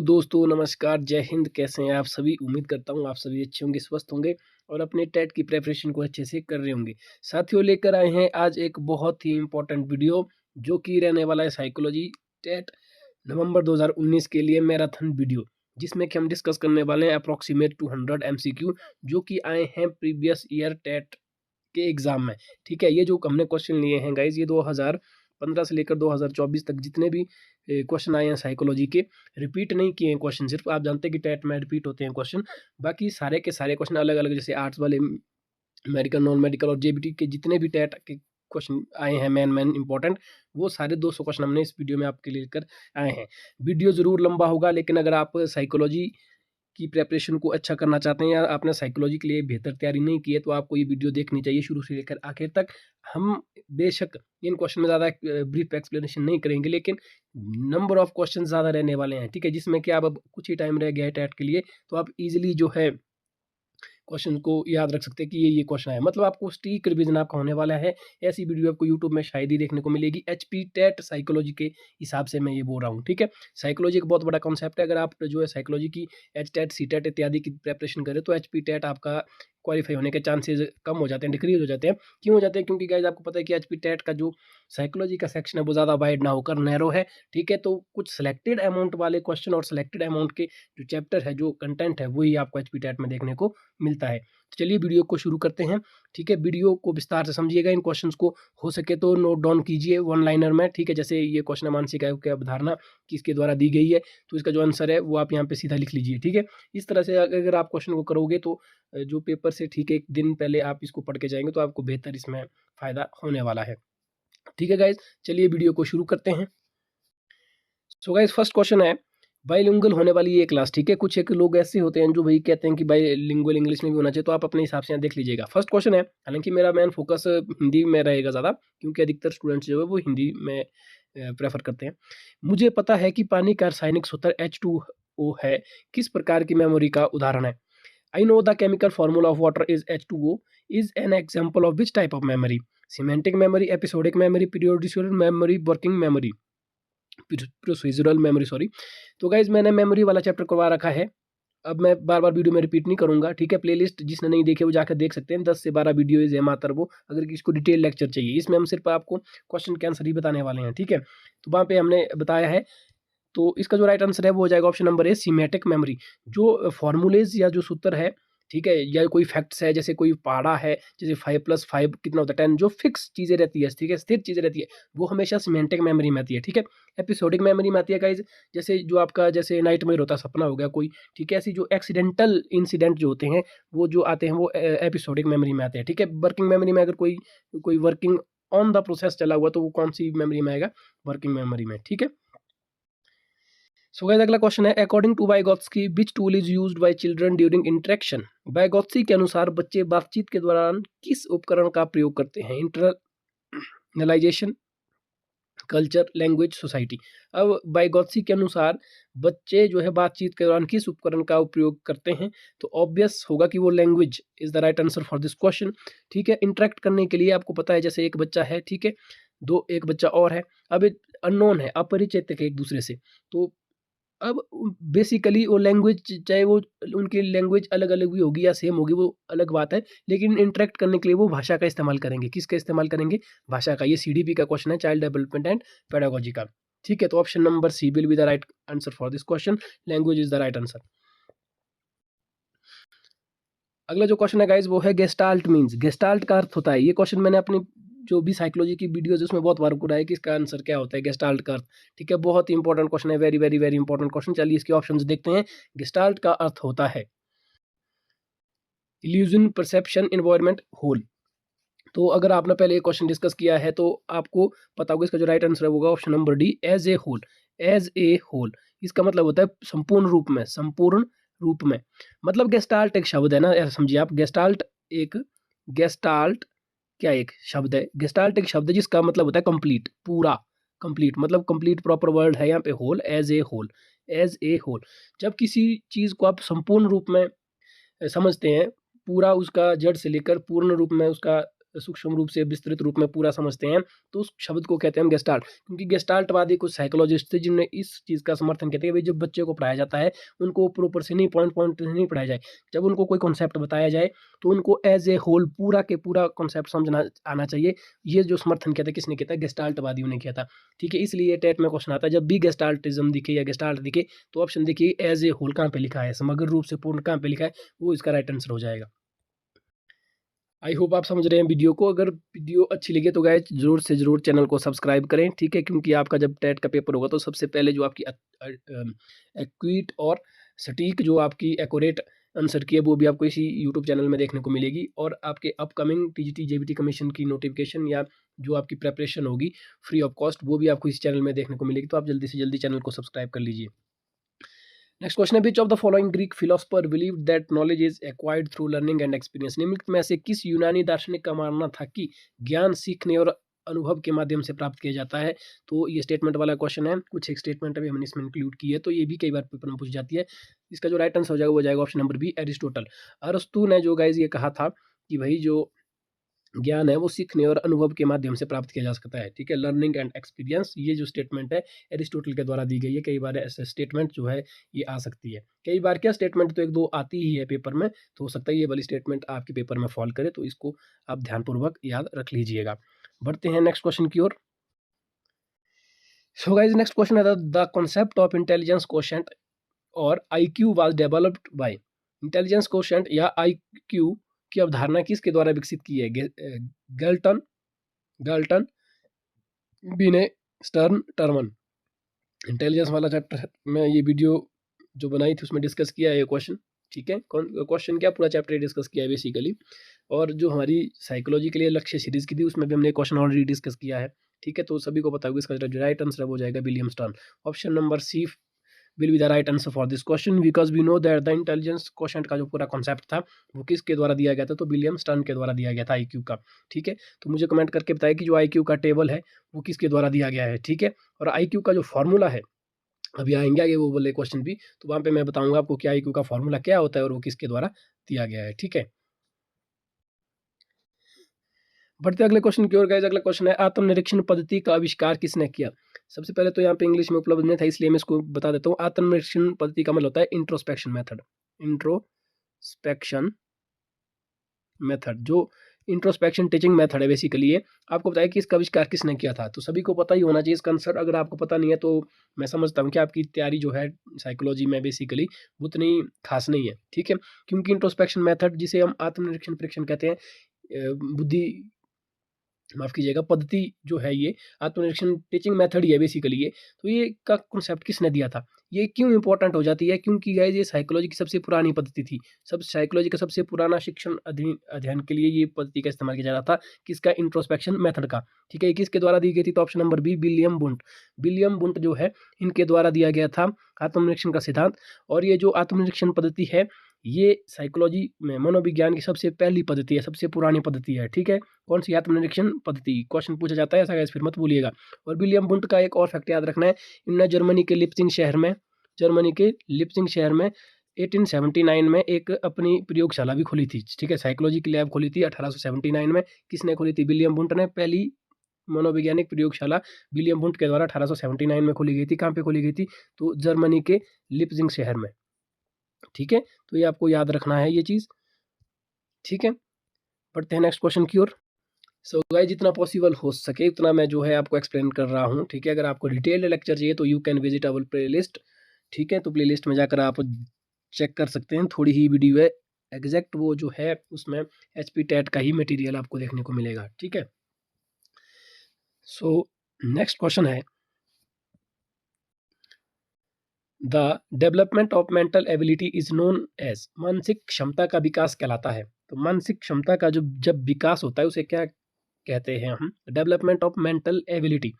दोस्तों नमस्कार, जय हिंद। कैसे हैं आप सभी? उम्मीद करता हूँ आप सभी अच्छे होंगे, स्वस्थ होंगे और अपने टेट की प्रिपरेशन को अच्छे से कर रहे होंगे। साथियों, लेकर आए हैं आज एक बहुत ही इम्पोर्टेंट वीडियो जो कि रहने वाला है साइकोलॉजी टेट नवंबर 2019 के लिए मैराथन वीडियो, जिसमें कि हम डिस्कस करने वाले हैं अप्रॉक्सीमेट 200 MCQ जो कि आए हैं प्रीवियस ईयर टेट के एग्जाम में। ठीक है, ये जो हमने क्वेश्चन लिए हैं गाइज, ये 2015 से लेकर 2024 तक जितने भी क्वेश्चन आए हैं साइकोलॉजी के, रिपीट नहीं किए हैं क्वेश्चन। सिर्फ आप जानते हैं कि टेट में रिपीट होते हैं क्वेश्चन, बाकी सारे के सारे क्वेश्चन अलग अलग, जैसे आर्ट्स वाले, मेडिकल, नॉन मेडिकल और जेबीटी के जितने भी टेट के क्वेश्चन आए हैं मेन इंपॉर्टेंट, वो सारे 200 क्वेश्चन हमने इस वीडियो में आपके लिए लेकर आए हैं। वीडियो ज़रूर लंबा होगा, लेकिन अगर आप साइकोलॉजी की प्रिपरेशन को अच्छा करना चाहते हैं या आपने साइकोलॉजी के लिए बेहतर तैयारी नहीं की है, तो आपको ये वीडियो देखनी चाहिए शुरू से लेकर आखिर तक। हम बेशक इन क्वेश्चन में ज़्यादा ब्रीफ एक्सप्लेनेशन नहीं करेंगे, लेकिन नंबर ऑफ क्वेश्चन ज़्यादा रहने वाले हैं। ठीक है, जिसमें कि आप अब कुछ ही टाइम रह गया है टेट के लिए, तो आप इजीली जो है क्वेश्चन को याद रख सकते हैं कि ये क्वेश्चन है। मतलब आपको स्टीक रिवीजन आपका होने वाला है। ऐसी वीडियो आपको यूट्यूब में शायद ही देखने को मिलेगी। एचपी टेट साइकोलॉजी के हिसाब से मैं ये बोल रहा हूँ। ठीक है, साइकोलॉजी एक बहुत बड़ा कॉन्सेप्ट है। अगर आप जो है साइकोलॉजी की एच टेट, सी टेट इत्यादि की प्रेपरेशन करें, तो एचपी टेट आपका क्वालिफाई होने के चांसेस कम हो जाते हैं, डिक्रीज हो जाते हैं। क्यों हो जाते हैं? क्योंकि गाइज आपको पता है कि एचपी टेट का जो साइकोलॉजी का सेक्शन है वो ज़्यादा वाइड ना होकर नैरो है। ठीक है, तो कुछ सिलेक्टेड अमाउंट वाले क्वेश्चन और सिलेक्टेड अमाउंट के जो चैप्टर है, जो कंटेंट है, वही आपको एचपी टेट में देखने को मिलता है। तो चलिए वीडियो को शुरू करते हैं। ठीक है, वीडियो को विस्तार से समझिएगा। इन क्वेश्चंस को हो सके तो नोट डाउन कीजिए वन लाइनर में। ठीक है, जैसे ये क्वेश्चन है, मानसिक आयु की अवधारणा किसके द्वारा दी गई है, तो इसका जो आंसर है वो आप यहाँ पे सीधा लिख लीजिए। ठीक है, इस तरह से अगर आप क्वेश्चन को करोगे तो जो पेपर से ठीक है एक दिन पहले आप इसको पढ़ के जाएंगे, तो आपको बेहतर इसमें फायदा होने वाला है। ठीक है गाइज, चलिए वीडियो को शुरू करते हैं। सो गाइज, फर्स्ट क्वेश्चन है बाइलिंगुअल होने वाली ये क्लास। ठीक है, कुछ एक लोग ऐसे होते हैं जो भाई कहते हैं कि बाइलिंगुअल इंग्लिश में भी होना चाहिए, तो आप अपने हिसाब से यहाँ देख लीजिएगा। फर्स्ट क्वेश्चन है, हालांकि मेरा मेन फोकस हिंदी में रहेगा ज़्यादा, क्योंकि अधिकतर स्टूडेंट्स जो है वो हिंदी में प्रेफर करते हैं। मुझे पता है कि पानी का रासायनिक सूत्र H2O है, किस प्रकार की मेमोरी का उदाहरण है? I know the chemical formula of water is H2O is an example of which type of memory? Semantic memory, episodic memory, periodical memory, working memory, procedural memory, sorry. तो गाइज मैंने memory वाला chapter करवा रखा है। अब मैं बार बार video में repeat नहीं करूंगा। ठीक है, प्लेलिस्ट जिसने नहीं देखे वो जाकर देख सकते हैं। 10 से 12 वीडियोज है मात्र वो, अगर किसको डिटेल लेक्चर चाहिए। इसमें हम सिर्फ आपको क्वेश्चन के आंसर ही बताने वाले हैं। ठीक है, तो वहाँ पे हमने बताया है। तो इसका जो राइट आंसर है वो हो जाएगा option number A, schematic memory. जो फॉर्मूलेज या जो सूत्र है, ठीक है, या कोई फैक्ट्स है, जैसे कोई पहाड़ा है, जैसे 5+5 कितना होता है 10, जो फिक्स चीज़ें रहती है, ठीक है, स्थिर चीज़ें रहती है, वो हमेशा सीमेंटिक मेमोरी में आती है। ठीक है, एपिसोडिक मेमोरी में आती है गाइज, जैसे जो आपका जैसे नाइटमेयर होता है, सपना हो गया कोई। ठीक है, ऐसी जो एक्सीडेंटल इंसिडेंट जो होते हैं वो जो आते हैं वो एपिसोडिक मेमोरी में आते हैं। ठीक है, वर्किंग मेमोरी में अगर कोई कोई वर्किंग ऑन द प्रोसेस चला हुआ, तो वो कौन सी मेमोरी में आएगा? वर्किंग मेमोरी में। ठीक है, सो गाइस अगला क्वेश्चन है, according to Vygotsky which tool is used by children during interaction? Vygotsky के अनुसार बच्चे बातचीत के दौरान किस उपकरण का प्रयोग करते हैं? Internalisation, culture, language, society. अब वाइगोत्स्की के अनुसार बच्चे जो है बातचीत के दौरान किस उपकरण का उपयोग करते हैं? तो ऑब्वियस होगा कि वो language is the right answer for this question. ठीक है, इंटरेक्ट करने के लिए आपको पता है, जैसे एक बच्चा है, ठीक है, एक बच्चा और है, अब अननोन है, अपरिचित है एक दूसरे से, तो अब बेसिकली वो लैंग्वेज, चाहे वो उनकी लैंग्वेज अलग अलग भी होगी या सेम होगी, वो अलग बात है, लेकिन इंटरेक्ट करने के लिए वो भाषा का इस्तेमाल करेंगे। किसका इस्तेमाल करेंगे? भाषा का। ये सीडीपी का क्वेश्चन है, चाइल्ड डेवलपमेंट एंड पेडागोजी का। ठीक है, तो option number C will be the right answer for this question. Language is the right answer. अगला जो क्वेश्चन है गाइज वो है गेस्टाल्ट मीन्स। गेस्टाल्ट का अर्थ होता है, ये क्वेश्चन मैंने अपनी जो भी साइकोलॉजी की वीडियोज उसमें बहुत बार पूरा है कि इसका आंसर क्या होता है गेस्टाल्ट का अर्थ। ठीक है, बहुत ही इंपॉर्टेंट क्वेश्चन है, very very very important question. चलिए इसके ऑप्शंस देखते हैं। गेस्टाल्ट का अर्थ होता है इल्यूजन, परसेप्शन, एनवायरनमेंट, होल। तो अगर आपने पहले ये क्वेश्चन डिस्कस किया है तो आपको पता होगा इसका जो राइट आंसर होगा option number D, as a whole. As a whole इसका मतलब होता है संपूर्ण रूप में, संपूर्ण रूप में। मतलब गेस्टाल्ट एक शब्द है ना, ऐसा समझिए आप। गेस्टाल्ट क्या एक शब्द है? गेस्टाल्ट एक शब्द है जिसका मतलब होता है कंप्लीट, पूरा, कंप्लीट, मतलब कंप्लीट प्रॉपर वर्ड है यहाँ पे whole, as a whole. As a whole, जब किसी चीज को आप संपूर्ण रूप में समझते हैं, पूरा उसका जड़ से लेकर पूर्ण रूप में उसका सूक्ष्म रूप से विस्तृत रूप में पूरा समझते हैं तो उस शब्द को कहते हैं हम गेस्टाल्ट। क्योंकि गेस्टाल्टवादी कुछ साइकोलॉजिस्ट थे जिन्होंने इस चीज़ का समर्थन किया था कि भाई जब बच्चे को पढ़ाया जाता है उनको ऊपर से नहीं, पॉइंट से नहीं पढ़ाया जाए। जब उनको कोई कॉन्सेप्ट बताया जाए तो उनको एज ए होल पूरा के पूरा कॉन्सेप्ट समझना आना चाहिए। ये जो समर्थन किया था किसने किया था? गेस्टाल्टवादियों ने किया था। ठीक है, इसलिए टेट में क्वेश्चन आता है जब भी गेस्टाल्टिज्म दिखे या गेस्टाल्ट दिखे तो ऑप्शन देखिए एज ए होल कहाँ पे लिखा है, समग्र रूप से पूर्ण कहाँ पे लिखा है, वो इसका राइट आंसर हो जाएगा। आई होप आप समझ रहे हैं वीडियो को। अगर वीडियो अच्छी लगे तो गाइस ज़रूर से ज़रूर चैनल को सब्सक्राइब करें, ठीक है, क्योंकि आपका जब टेट का पेपर होगा तो सबसे पहले जो आपकी एक्यूरेट और सटीक जो आपकी एक्यूरेट आंसर की है वो भी आपको इसी यूट्यूब चैनल में देखने को मिलेगी। और आपके अपकमिंग टीजीटी जेबीटी कमीशन की नोटिफिकेशन या जो आपकी प्रेपरेशन होगी फ्री ऑफ कॉस्ट वो भी आपको इस चैनल में देखने को मिलेगी। तो आप जल्दी से जल्दी चैनल को सब्सक्राइब कर लीजिए। नेक्स्ट क्वेश्चन है which of the following Greek philosopher believe that knowledge is acquired through learning and experience. निम्नलिखित में से किस यूनानी दार्शनिक का मानना था कि ज्ञान सीखने और अनुभव के माध्यम से प्राप्त किया जाता है? तो ये स्टेटमेंट वाला क्वेश्चन है, कुछ एक स्टेटमेंट अभी हमने इसमें इंक्लूड की है तो ये भी कई बार पेपर में पूछ जाती है। इसका जो राइट आंसर हो जाएगा वो जाएगा ऑप्शन नंबर बी, एरिस्टोटल। अरस्तु ने जो गाइज ये कहा था कि भाई जो ज्ञान है वो सीखने और अनुभव के माध्यम से प्राप्त किया जा सकता है। ठीक है, लर्निंग एंड एक्सपीरियंस, ये जो स्टेटमेंट है एरिस्टोटल के द्वारा दी गई है। कई बार ऐसे स्टेटमेंट जो है ये आ सकती है, कई बार क्या स्टेटमेंट तो एक दो आती ही है पेपर में, तो हो सकता है ये वाली स्टेटमेंट आपके पेपर में फॉल करे, तो इसको आप ध्यानपूर्वक याद रख लीजिएगा। बढ़ते हैं नेक्स्ट क्वेश्चन की ओर। सो गाइस नेक्स्ट क्वेश्चन है the concept of intelligence quotient और IQ was developed by. Intelligence quotient या IQ की अवधारणा किसके द्वारा विकसित की है? गैल्टन, गाल्टन, बिने, स्टर्न, टर्मन। इंटेलिजेंस वाला चैप्टर में ये वीडियो जो बनाई थी उसमें डिस्कस किया है ये क्वेश्चन। ठीक है, क्वेश्चन क्या पूरा चैप्टर डिस्कस किया है बेसिकली। और जो हमारी साइकोलॉजी के लिए लक्ष्य सीरीज की थी उसमें भी हमने क्वेश्चन ऑलरेडी डिस्कस किया है। ठीक है, तो सभी को पता होगा इसका जो राइट आंसर है वो जाएगा William Stern. Option number C will be the right answer for this question because we know that the intelligence quotient का जो पूरा कॉन्सेप्ट था वो किसके द्वारा दिया गया था? तो विलियम स्टर्न के द्वारा दिया गया था IQ का। ठीक है, तो मुझे कमेंट करके बताइए कि जो IQ का टेबल है वो किसके द्वारा दिया गया है। ठीक है, और IQ का जो फॉर्मूला है, अभी आएंगे आगे वो बोले क्वेश्चन भी, तो वहाँ पे मैं बताऊंगा आपको कि IQ का फॉर्मूला क्या होता है और वो किसके द्वारा दिया गया है। ठीक है, बढ़ते अगले क्वेश्चन की ओर गाइस। अगला क्वेश्चन है आत्मनिरीक्षण पद्धति का आविष्कार किसने किया? सबसे पहले तो यहाँ पे इंग्लिश में उपलब्ध नहीं था इसलिए मैं इसको बता देता हूँ। आत्मनिरीक्षण पद्धति का मतलब होता है इंट्रोस्पेक्शन मेथड। इंट्रोस्पेक्शन मेथड जो इंट्रोस्पेक्शन टीचिंग मेथड है बेसिकली ये। आपको बताया कि इसका आविष्कार किसने किया था, तो सभी को पता ही होना चाहिए इसका आंसर। अगर आपको पता नहीं है तो मैं समझता हूँ कि आपकी तैयारी जो है साइकोलॉजी में बेसिकली उतनी खास नहीं है। ठीक है, क्योंकि इंट्रोस्पेक्शन मेथड जिसे हम आत्मनिरीक्षण परीक्षण कहते हैं, बुद्धि माफ़ कीजिएगा पद्धति जो है ये आत्मनिरीक्षण टीचिंग मेथड ही है बेसिकली ये। तो ये का कॉन्सेप्ट किसने दिया था? ये क्यों इंपॉर्टेंट हो जाती है? क्योंकि गाइस ये साइकोलॉजी की सबसे पुरानी पद्धति थी। सब साइकोलॉजी का सबसे पुराना शिक्षण अध्ययन के लिए ये पद्धति का इस्तेमाल किया जा रहा था। किसका? इंट्रोस्पेक्शन मेथड का। ठीक है, ये किसके द्वारा दी गई थी? तो option number B, William Wundt. William Wundt जो है इनके द्वारा दिया गया था आत्मनिरीक्षण का सिद्धांत। और ये जो आत्मनिरीक्षण पद्धति है ये साइकोलॉजी में मनोविज्ञान की सबसे पहली पद्धति है, सबसे पुरानी पद्धति है। ठीक है, कौन सी? आत्मनिरीक्षण पद्धति। क्वेश्चन पूछा जाता है ऐसा गाइस, फिर मत भूलिएगा। और विलियम वुंट का एक और फैक्ट याद रखना है, इन्होंने जर्मनी के लिप्जिंग शहर में 1879 में एक अपनी प्रयोगशाला भी खोली थी। ठीक है, साइकोलॉजी की लैब खोली थी 1879 में। किसने खोली थी? विलियम वुंट ने। पहली मनोवैज्ञानिक प्रयोगशाला विलियम वुंट के द्वारा 1879 में खोली गई थी। कहाँ पे खोली गई थी? तो जर्मनी के लिप्जिंग शहर में। ठीक है, तो ये आपको याद रखना है ये चीज़। ठीक है, बढ़ते हैं नेक्स्ट क्वेश्चन की ओर। सो गाइस जितना पॉसिबल हो सके उतना मैं जो है आपको एक्सप्लेन कर रहा हूँ। ठीक है, अगर आपको डिटेल्ड लेक्चर चाहिए तो you can visit our playlist. ठीक है, तो प्लेलिस्ट में जाकर आप चेक कर सकते हैं, थोड़ी ही वीडियो है, एग्जैक्ट वो जो है उसमें HP टेट का ही मटेरियल आपको देखने को मिलेगा। ठीक है, सो नेक्स्ट क्वेश्चन है the development of mental ability is known as. मानसिक क्षमता का विकास कहलाता है। तो मानसिक क्षमता का जो जब विकास होता है उसे क्या कहते हैं हम? Development of mental ability.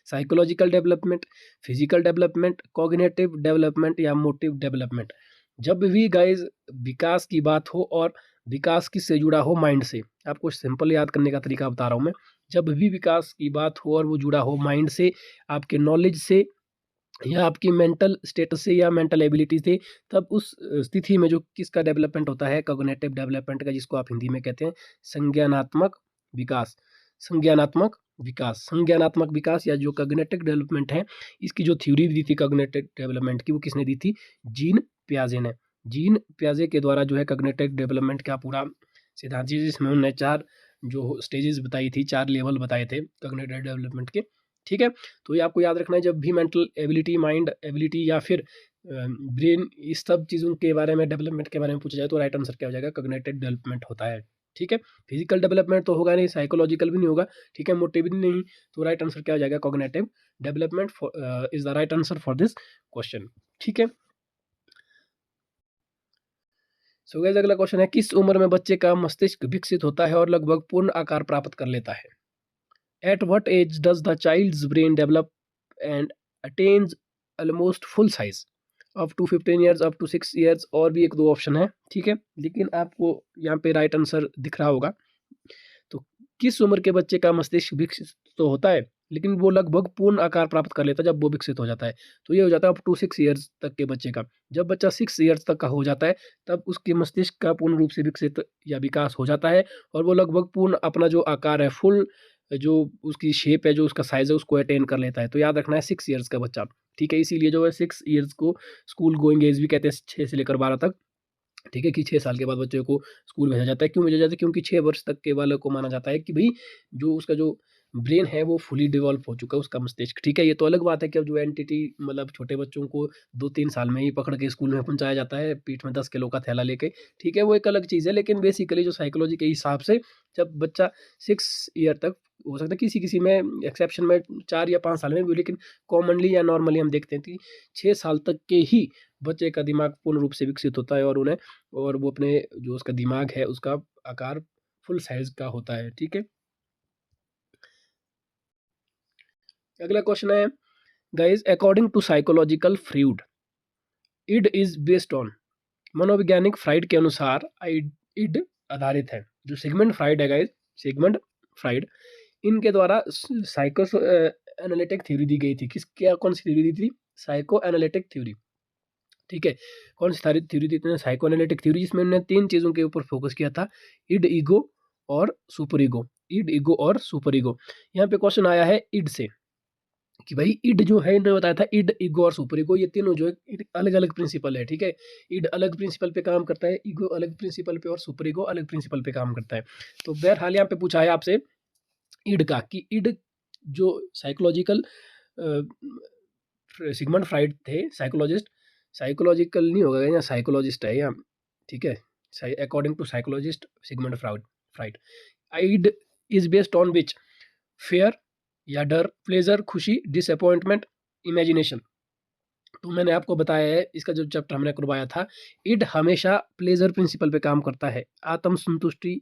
Psychological development, physical development, cognitive development या मोटिव डेवलपमेंट। जब भी गाइज विकास की बात हो और विकास किससे जुड़ा हो? माइंड से। आपको सिंपल याद करने का तरीका बता रहा हूँ मैं। जब भी विकास की बात हो और वो जुड़ा हो माइंड से, आपके नॉलेज से या आपकी मेंटल स्टेटस से या मेंटल एबिलिटी से, तब उस स्थिति में जो किसका डेवलपमेंट होता है? कॉग्निटिव डेवलपमेंट का, जिसको आप हिंदी में कहते हैं संज्ञानात्मक विकास, संज्ञानात्मक विकास, संज्ञानात्मक विकास या जो कॉग्निटिव डेवलपमेंट है, इसकी जो थ्योरी दी थी कॉग्निटिव डेवलपमेंट की, वो किसने दी थी? जीन पियाजे ने। जीन पियाजे के द्वारा जो है कॉग्निटिव डेवलपमेंट का पूरा सिद्धांत, जिसमें उन्होंने 4 जो स्टेजेस बताई थी, 4 लेवल बताए थे कॉग्निटिव डेवलपमेंट के, ठीक है। तो ये आपको याद रखना है, जब भी मेंटल एबिलिटी, माइंड एबिलिटी या फिर ब्रेन, इस सब चीज़ों के बारे में, डेवलपमेंट के बारे में पूछा जाए तो राइट आंसर क्या हो जाएगा? कॉग्निटिव डेवलपमेंट होता है, ठीक है। फिजिकल डेवलपमेंट तो होगा नहीं, साइकोलॉजिकल भी नहीं होगा, ठीक है, मोटिव भी नहीं, तो राइट आंसर क्या हो जाएगा? Cognitive development is the right answer for this question, ठीक है। सो गाइस, अगला क्वेश्चन है, किस उम्र में बच्चे का मस्तिष्क विकसित होता है और लगभग पूर्ण आकार प्राप्त कर लेता है? At what age does the child's brain develop and attains almost full size? Up to 15 years, up to 6 years, और भी 1-2 ऑप्शन है, ठीक है, लेकिन आपको यहाँ पे राइट आंसर दिख रहा होगा। तो किस उम्र के बच्चे का मस्तिष्क विकसित तो होता है, लेकिन वो लगभग पूर्ण आकार प्राप्त कर लेता है जब वो विकसित हो जाता है, तो ये हो जाता है अप टू 6 ईयर्स तक के बच्चे का। जब बच्चा 6 ईयर्स तक का हो जाता है, तब उसके मस्तिष्क का पूर्ण रूप से विकसित या विकास हो जाता है, और वो लगभग पूर्ण अपना जो आकार है, फुल जो उसकी शेप है, जो उसका साइज है, उसको अटेन कर लेता है। तो याद रखना है 6 ईयर्स का बच्चा, ठीक है। इसीलिए जो है 6 ईयर्स को स्कूल गोइंग एज भी कहते हैं, 6 से लेकर 12 तक, ठीक है, कि 6 साल के बाद बच्चे को स्कूल भेजा जाता है। क्यों भेजा जाता है? क्योंकि 6 वर्ष तक के बालक को माना जाता है कि भई जो उसका जो ब्रेन है वो फुली डेवलप हो चुका है, उसका मस्तिष्क, ठीक है। ये तो अलग बात है कि अब जो एंटिटी, मतलब छोटे बच्चों को 2-3 साल में ही पकड़ के स्कूल में पहुँचाया जाता है, पीठ में 10 किलो का थैला लेके, ठीक है, वो एक अलग चीज़ है। लेकिन बेसिकली जो साइकोलॉजी के हिसाब से, जब बच्चा 6 ईयर तक, हो सकता है किसी-किसी में एक्सेप्शन में 4 या 5 साल में भी, लेकिन कॉमनली या नॉर्मली हम देखते हैं कि 6 साल तक के ही बच्चे का दिमाग पूर्ण रूप से विकसित होता है, और वो अपने जो उसका दिमाग है, उसका आकार फुल साइज़ का होता है, ठीक है। अगला क्वेश्चन है, guys, according to psychological Freud, id is based on, मनोवैज्ञानिक फ्राइड के अनुसार इड आधारित है। जो सिगमंड फ्राइड है गाइस, सिगमंड फ्राइड, इनके द्वारा साइको एनालिटिक थ्योरी दी गई थी। कौन सी थ्योरी दी थी? साइको एनालिटिक थ्योरी, ठीक है। कौन सी सारी थ्योरी दी थी? साइको एनालिटिक थ्योरी, जिसमें उन्होंने 3 चीज़ों के ऊपर फोकस किया था, इड, ईगो और सुपर ईगो। इड, ईगो और सुपर ईगो। यहाँ पे क्वेश्चन आया है इड से, कि भाई इड जो है, इन्होंने बताया था इड, ईगो और सुपर ईगो, ये तीनों जो है अलग अलग प्रिंसिपल है, ठीक है। इड अलग प्रिंसिपल पे काम करता है, ईगो अलग प्रिंसिपल पे, और सुपर ईगो अलग प्रिंसिपल पे काम करता है। तो बहरहाल यहाँ पे पूछा है आपसे इड का, कि इड जो साइकोलॉजिकल सिगमंड फ्राइड थे साइकोलॉजिस्ट, साइकोलॉजिकल नहीं होगा या साइकोलॉजिस्ट है या, ठीक है, according to psychologist Sigmund Freud, id is based on which? Fear या डर, प्लेजर, खुशी, डिसअपॉइंटमेंट, इमेजिनेशन। तो मैंने आपको बताया है, इसका जो चैप्टर हमने करवाया था, इड हमेशा प्लेजर प्रिंसिपल पे काम करता है, आत्म संतुष्टि,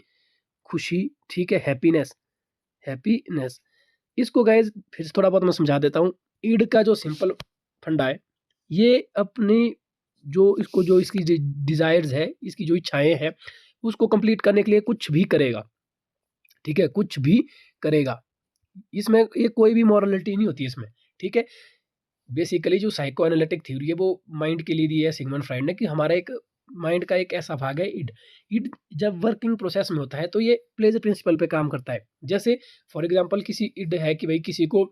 खुशी, ठीक है, हैप्पीनेस, हैप्पीनेस। इसको गाइज फिर से थोड़ा बहुत मैं समझा देता हूँ। ईड का जो सिंपल फंडा है, ये अपनी जो इसको जो इसकी डिजायर्स है, इसकी जो इच्छाएं हैं, उसको कंप्लीट करने के लिए कुछ भी करेगा, ठीक है, कुछ भी करेगा। इसमें ये कोई भी मॉरलिटी नहीं होती इसमें, ठीक है। बेसिकली जो साइको एनालिटिक थ्योरी है, वो माइंड के लिए दी है सिगमंड फ्राइड ने, कि हमारा एक माइंड का एक ऐसा भाग है इड। इड जब वर्किंग प्रोसेस में होता है, तो ये प्लेजर प्रिंसिपल पे काम करता है। जैसे फॉर एग्जांपल किसी इड है कि भाई किसी को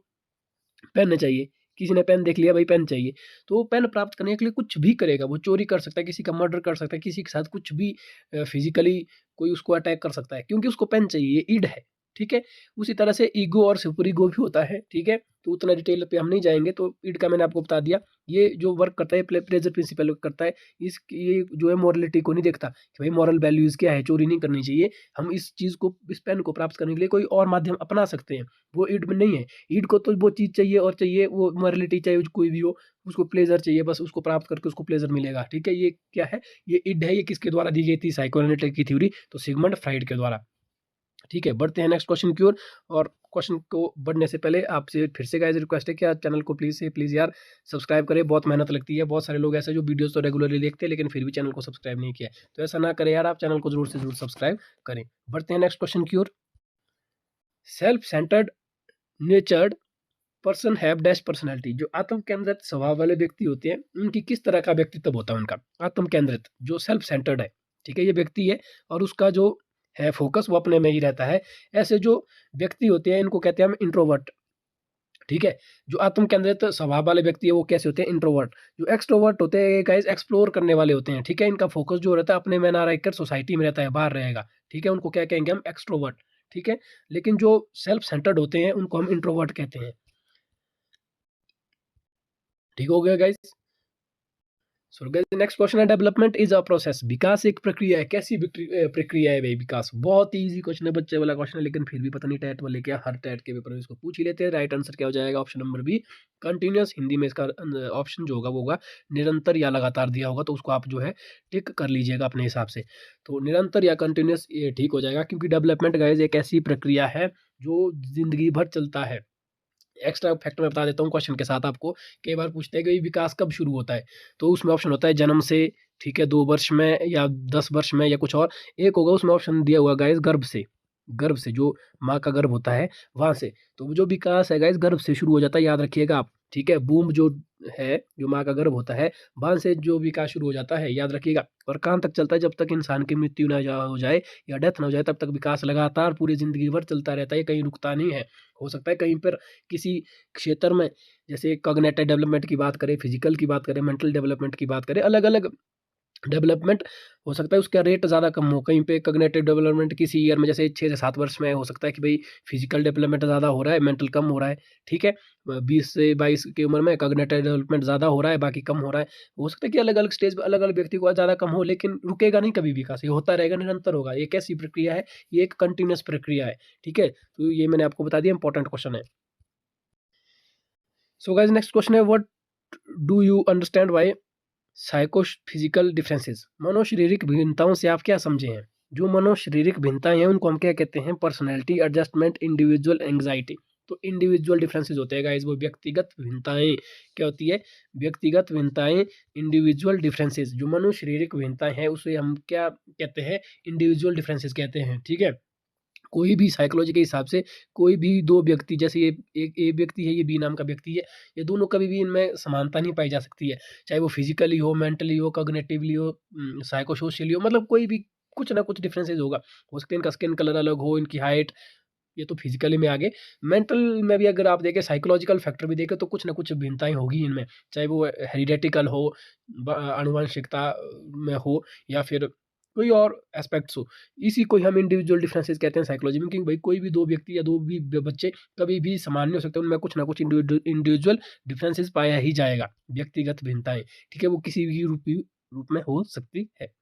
पेन चाहिए, किसी ने पेन देख लिया, भाई पेन चाहिए, तो वो पेन प्राप्त करने के लिए कुछ भी करेगा। वो चोरी कर सकता है, किसी का मर्डर कर सकता है, किसी के साथ कुछ भी फिजिकली कोई उसको अटैक कर सकता है, क्योंकि उसको पेन चाहिए, ये ईड है, ठीक है। उसी तरह से ईगो और सुपर ईगो भी होता है, ठीक है, तो उतना डिटेल पे हम नहीं जाएंगे। तो ईड का मैंने आपको बता दिया, ये जो वर्क करता है प्लेजर प्रिंसिपल करता है। ये जो है मॉरलिटी को नहीं देखता कि भाई मॉरल वैल्यूज क्या है, चोरी नहीं करनी चाहिए, हम इस चीज़ को, इस पेन को प्राप्त करने के लिए कोई और माध्यम अपना सकते हैं, वो ईड में नहीं है। ईड को तो वो चीज़ चाहिए और चाहिए, वो मॉरलिटी चाहिए कोई भी हो, उसको प्लेजर चाहिए, बस उसको प्राप्त करके उसको प्लेजर मिलेगा, ठीक है। ये क्या है? ये ईड है। ये किसके द्वारा दी गई थी? साइकोएनालिटिक की थ्योरी, तो सिगमंड फ्राइड के द्वारा, ठीक है। बढ़ते हैं नेक्स्ट क्वेश्चन की ओर। और क्वेश्चन को बढ़ने से पहले आपसे फिर से गाइस रिक्वेस्ट है कि आप चैनल को प्लीज़ यार सब्सक्राइब करें। बहुत मेहनत लगती है, बहुत सारे लोग ऐसे जो वीडियोस तो रेगुलरली देखते हैं लेकिन फिर भी चैनल को सब्सक्राइब नहीं किया, तो ऐसा ना करें यार, आप चैनल को जरूर से जरूर सब्सक्राइब करें। बढ़ते हैं नेक्स्ट क्वेश्चन की ओर। Self centred natured person have dash personality. जो आत्म केंद्रित स्वभाव वाले व्यक्ति होते हैं, उनकी किस तरह का व्यक्तित्व होता है? उनका आत्म केंद्रित जो सेल्फ सेंटर्ड है, ठीक है, ये व्यक्ति है, और उसका जो है फोकस, वो अपने में ही रहता है। ऐसे जो व्यक्ति होते हैं इनको कहते हैं हम इंट्रोवर्ट, ठीक है। जो आत्म केंद्रित स्वभाव वाले व्यक्ति है वो कैसे होते हैं, इंट्रोवर्ट। जो एक्सट्रोवर्ट होते हैं गाइस एक्सप्लोर करने वाले होते हैं, ठीक है। इनका फोकस जो रहता है अपने में ना रहकर सोसाइटी में रहता है, बाहर रहेगा, ठीक है। उनको क्या कहेंगे हम, एक्सट्रोवर्ट, ठीक है। लेकिन जो सेल्फ सेंटर्ड होते हैं उनको हम इंट्रोवर्ट कहते हैं, ठीक हो गया गाइस। सो गाइस नेक्स्ट क्वेश्चन है, डेवलपमेंट इज अ प्रोसेस, विकास एक प्रक्रिया है। कैसी प्रक्रिया है भाई विकास? बहुत ही इजी क्वेश्चन है, बच्चे वाला क्वेश्चन है, लेकिन फिर भी पता नहीं टैट वाले क्या हर टैट के पेपर में इसको पूछ ही लेते हैं। राइट आंसर क्या हो जाएगा, option number B, continuous. Hindi में इसका ऑप्शन जो होगा वो होगा निरंतर या लगातार दिया होगा, तो उसको आप जो है टिक कर लीजिएगा अपने हिसाब से। तो निरंतर या कंटिन्यूअस ये ठीक हो जाएगा, क्योंकि डेवलपमेंट गाइस एक ऐसी प्रक्रिया है जो जिंदगी भर चलता है। एक्स्ट्रा फैक्ट मैं बता देता हूँ क्वेश्चन के साथ आपको। कई बार पूछते हैं कि विकास कब शुरू होता है, तो उसमें ऑप्शन होता है जन्म से, ठीक है, 2 वर्ष में या 10 वर्ष में या कुछ और। एक होगा उसमें ऑप्शन दिया हुआ गाइस गर्भ से, गर्भ से जो माँ का गर्भ होता है वहाँ से। तो जो विकास है गाइस गर्भ से शुरू हो जाता है, याद रखिएगा आप, ठीक है। बूम जो है, जो माँ का गर्भ होता है वहाँ से जो विकास शुरू हो जाता है, याद रखिएगा। और कहाँ तक चलता है, जब तक इंसान की मृत्यु हो जाए या डेथ ना हो जाए, तब तक विकास लगातार पूरी जिंदगी भर चलता रहता है, कहीं रुकता नहीं है। हो सकता है कहीं पर किसी क्षेत्र में, जैसे कॉग्निटिव डेवलपमेंट की बात करें, फिजिकल की बात करें, मेंटल डेवलपमेंट की बात करें, अलग अलग डेवलपमेंट हो सकता है उसका रेट ज़्यादा कम हो। कहीं पे कॉग्निटिव डेवलपमेंट किसी ईयर में जैसे 6 से 7 वर्ष में हो सकता है कि भाई फिजिकल डेवलपमेंट ज़्यादा हो रहा है, मेंटल कम हो रहा है, ठीक है। 20 से 22 की उम्र में कॉग्निटिव डेवलपमेंट ज़्यादा हो रहा है, बाकी कम हो रहा है। हो सकता है कि अलग अलग स्टेज पे अलग अलग व्यक्ति को ज़्यादा कम हो, लेकिन रुकेगा नहीं कभी विकास, ये होता रहेगा, निरंतर होगा। ये कैसी प्रक्रिया है, ये एक कंटिन्यूअस प्रक्रिया है, ठीक है। तो ये मैंने आपको बता दिया, इंपॉर्टेंट क्वेश्चन है। सो गाइस नेक्स्ट क्वेश्चन है, what do you understand by psychophysical differences? मनोशारीरिक भिन्नताओं से आप क्या समझे हैं? जो मनोशारीरिक भिन्नताएं हैं उनको हम क्या कहते हैं, पर्सनैलिटी, एडजस्टमेंट, इंडिविजुअल एंग्जाइटी। तो इंडिविजुअल डिफरेंसेस होते हैं गाइस, वो व्यक्तिगत भिन्नताएं क्या होती है, व्यक्तिगत भिन्नताएं, इंडिविजुअल डिफरेंसेस। जो मनोशारीरिक भिन्नताएं हैं उसे हम क्या कहते हैं, इंडिविजुअल डिफरेंसेस कहते हैं, ठीक है। कोई भी साइकोलॉजी के हिसाब से कोई भी 2 व्यक्ति, जैसे ये एक ए व्यक्ति है, ये बी नाम का व्यक्ति है, ये दोनों कभी भी इनमें समानता नहीं पाई जा सकती है। चाहे वो फिज़िकली हो, मेंटली हो, कॉग्निटिवली हो, साइको सोशली हो, मतलब कोई भी कुछ ना कुछ डिफरेंसेस होगा। हो सकता है इनका स्किन कलर अलग हो, इनकी हाइट, ये तो फिज़िकली में आगे। मेंटल में भी अगर आप देखें, साइकोलॉजिकल फैक्टर भी देखें, तो कुछ ना कुछ भिन्नताएँ होगी इनमें। चाहे वो हेरिडेटिकल हो, आनुवंशिकता में हो, या फिर कोई और एस्पेक्ट्स हो। इसी को ही हम इंडिविजुअल डिफरेंसेस कहते हैं साइकोलॉजी में, क्योंकि भाई कोई भी 2 व्यक्ति या 2 भी ब बच्चे कभी भी समान नहीं हो सकते, उनमें कुछ ना कुछ इंडिविजुअल डिफरेंसेस पाया ही जाएगा, व्यक्तिगत भिन्नताएँ, ठीक है? वो किसी भी रूप में हो सकती है।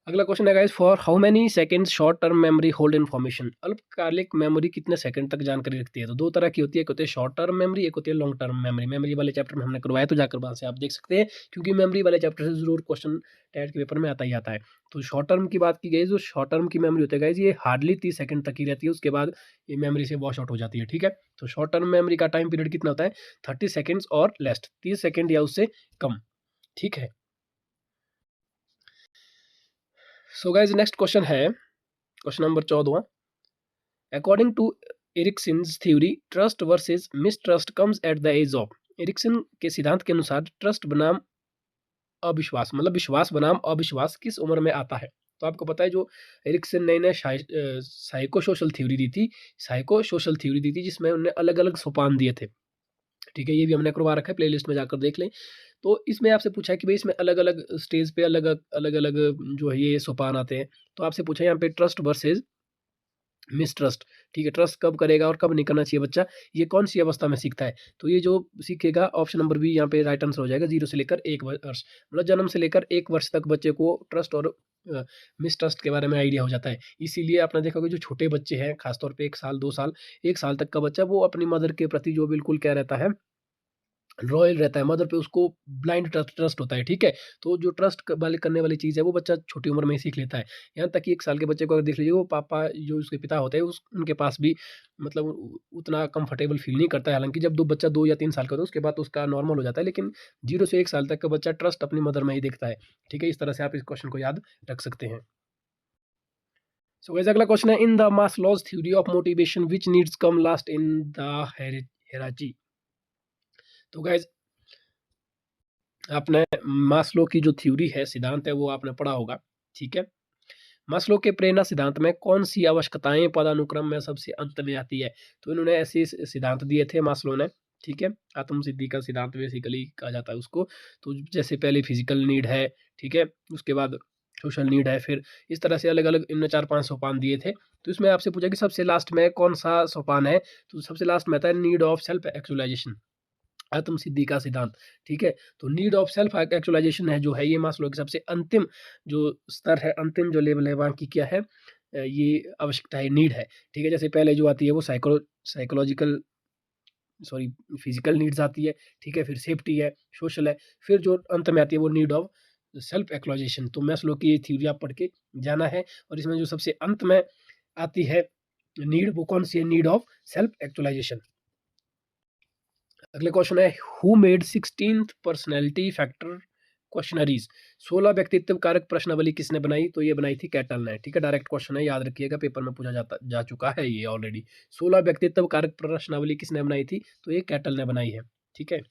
अगला क्वेश्चन है guys, for how many seconds short term memory hold information? अल्पकालिक मेमोरी कितने सेकंड तक जानकारी रखती है? तो 2 तरह की होती है, एक होती है शॉर्ट टर्म मेमोरी, एक होती है लॉन्ग टर्म मेमोरी। मेमोरी वाले चैप्टर में हमने करवाया, तो जाकर वहाँ से आप देख सकते हैं, क्योंकि मेमोरी वाले चैप्टर से ज़रूर क्वेश्चन टैट के पेपर में आता ही आता है। तो शॉर्ट टर्म की बात की गई, जो शॉर्ट टर्म की मेमोरी होती है गाइस, ये हार्डली 30 सेकंड तक ही रहती है, उसके बाद ये मेमोरी से वॉश आउट हो जाती है, ठीक है। तो शॉर्ट टर्म मेमोरी का टाइम पीरियड कितना होता है, 30 सेकंड्स और लेस, 30 सेकंड या उससे कम, ठीक है। सो गाइस नेक्स्ट क्वेश्चन है, क्वेश्चन नंबर 14वां। According to Erikson's theory, trust versus mistrust comes at the age of. Erikson के सिद्धांत के अनुसार ट्रस्ट बनाम अविश्वास, मतलब विश्वास बनाम अविश्वास किस उम्र में आता है? तो आपको पता है, जो एरिक्सन ने साइको सोशल थ्योरी दी थी, साइको सोशल थ्योरी दी थी, जिसमें उन्होंने अलग अलग सोपान दिए थे, ठीक है। ये भी हमने करवा रखा है, प्लेलिस्ट में जाकर देख लें। तो इसमें आपसे पूछा है कि भाई इसमें अलग अलग स्टेज पे अलग अलग अलग जो है ये सोपान आते हैं। तो आपसे पूछा है यहाँ पे ट्रस्ट वर्सेज मिसट्रस्ट, ठीक है। ट्रस्ट कब करेगा और कब नहीं करना चाहिए बच्चा, ये कौन सी अवस्था में सीखता है? तो ये जो सीखेगा, ऑप्शन नंबर बी यहाँ पे राइट आंसर हो जाएगा, 0 से लेकर 1 वर्ष, मतलब जन्म से लेकर 1 वर्ष तक बच्चे को ट्रस्ट और मिसट्रस्ट के बारे में आइडिया हो जाता है। इसीलिए आपने देखा होगा, जो छोटे बच्चे हैं, खासतौर पे 1 साल, 2 साल, 1 साल तक का बच्चा, वो अपनी मदर के प्रति जो बिल्कुल क्या रहता है, रॉयल रहता है, मदर पे उसको ब्लाइंड ट्रस्ट ट्रस्ट होता है, ठीक है। तो जो ट्रस्ट वाले करने वाली चीज़ है, वो बच्चा छोटी उम्र में ही सीख लेता है। यहाँ तक कि 1 साल के बच्चे को अगर देख लीजिए, वो पापा जो उसके पिता होते हैं, उस उनके पास भी मतलब उतना कंफर्टेबल फ़ील नहीं करता है। हालाँकि जब 2 या 3 साल का होता है, उसके बाद तो उसका नॉर्मल हो जाता है, लेकिन 0 से 1 साल तक का बच्चा ट्रस्ट अपनी मदर में ही देखता है, ठीक है। इस तरह से आप इस क्वेश्चन को याद रख सकते हैं। सो गाइस अगला क्वेश्चन है, in the Maslow's theory of motivation which needs come last in the hierarchy? तो गाइस आपने मास्लो की जो थ्योरी है, सिद्धांत है, वो आपने पढ़ा होगा, ठीक है। मास्लो के प्रेरणा सिद्धांत में कौन सी आवश्यकताएं पदानुक्रम में सबसे अंत में आती है? तो इन्होंने ऐसे सिद्धांत दिए थे मास्लो ने, ठीक है। आत्मसिद्धि का सिद्धांत बेसिकली कहा जाता है उसको। तो जैसे पहले फिजिकल नीड है, ठीक है, उसके बाद सोशल नीड है, फिर इस तरह से अलग अलग इनने 4-5 सोपान दिए थे। तो इसमें आपसे पूछा कि सबसे लास्ट में कौन सा सोपान है? तो सबसे लास्ट में आता है नीड ऑफ सेल्फ एक्चुअलाइजेशन, आत्मसिद्धि का सिद्धांत, ठीक है। तो नीड ऑफ सेल्फ एक्चुअलाइजेशन है जो है ये मास्लो की सबसे अंतिम जो स्तर है, अंतिम जो लेवल है वहाँ की क्या है, ये आवश्यकता है, नीड है, ठीक है। जैसे पहले जो आती है वो साइकोलॉजिकल सॉरी फिजिकल नीड्स आती है, ठीक है, फिर सेफ्टी है, सोशल है, फिर जो अंत में आती है वो नीड ऑफ सेल्फ एक्चुअलाइजेशन। तो मैस्लो की ये थ्योरी आप पढ़ के जाना है। और इसमें जो सबसे अंत में आती है नीड, वो कौन सी है? Need of self actualization. अगले क्वेश्चन है who made 16th personality factor questionnaires? 16 व्यक्तित्व कारक प्रश्नावली किसने बनाई? तो ये बनाई थी कैटल ने, ठीक है। डायरेक्ट क्वेश्चन है, याद रखिएगा, पेपर में पूछा जा चुका है ये ऑलरेडी। 16 व्यक्तित्व कारक प्रश्नावली किसने बनाई थी? तो ये कैटल ने बनाई है, ठीक है।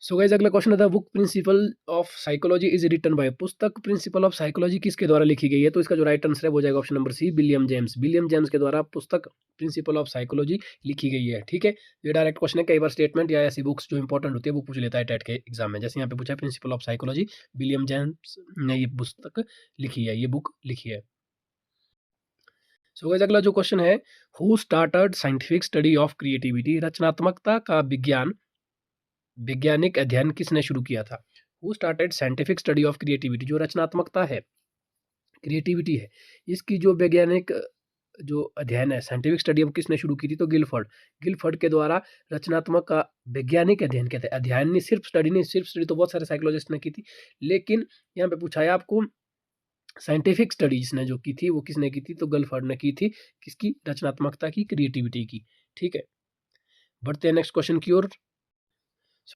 सो गाइस अगला क्वेश्चन है the book principle of psychology is written by, पुस्तक प्रिंसिपल ऑफ साइकोलॉजी किसके द्वारा लिखी गई है? तो इसका जो राइट आंसर है वो जाएगा option number C, William James. William James के द्वारा पुस्तक प्रिंसिपल ऑफ साइकोलॉजी लिखी गई है, ठीक है। ये डायरेक्ट क्वेश्चन है, कई बार स्टेटमेंट या ऐसी बुक्स जो इंपॉर्टेंट होती है वो पूछ लेता है टेट के एग्जाम में। जैसे यहाँ पे पूछा है principal of psychology, William James ने ये पुस्तक लिखी है, ये बुक लिखी है। सो गाइस अगला जो क्वेश्चन है who started scientific study of creativity, रचनात्मकता का वैज्ञानिक अध्ययन किसने शुरू किया था? Who started scientific study of creativity, जो रचनात्मकता है, क्रिएटिविटी है, इसकी जो वैज्ञानिक जो अध्ययन है, साइंटिफिक स्टडी अब किसने शुरू की थी? तो गिलफर्ड। गिलफर्ड के द्वारा रचनात्मक का वैज्ञानिक अध्ययन कहते हैं। अध्ययन नहीं, सिर्फ स्टडी नहीं, सिर्फ स्टडी तो बहुत सारे साइकोलॉजिस्ट ने की थी, लेकिन यहाँ पे पूछा है आपको साइंटिफिक स्टडी जिसने जो की थी वो किसने की थी? तो गिलफर्ड ने की थी। किसकी? रचनात्मकता की, क्रिएटिविटी की, ठीक है। बढ़ते हैं नेक्स्ट क्वेश्चन की ओर।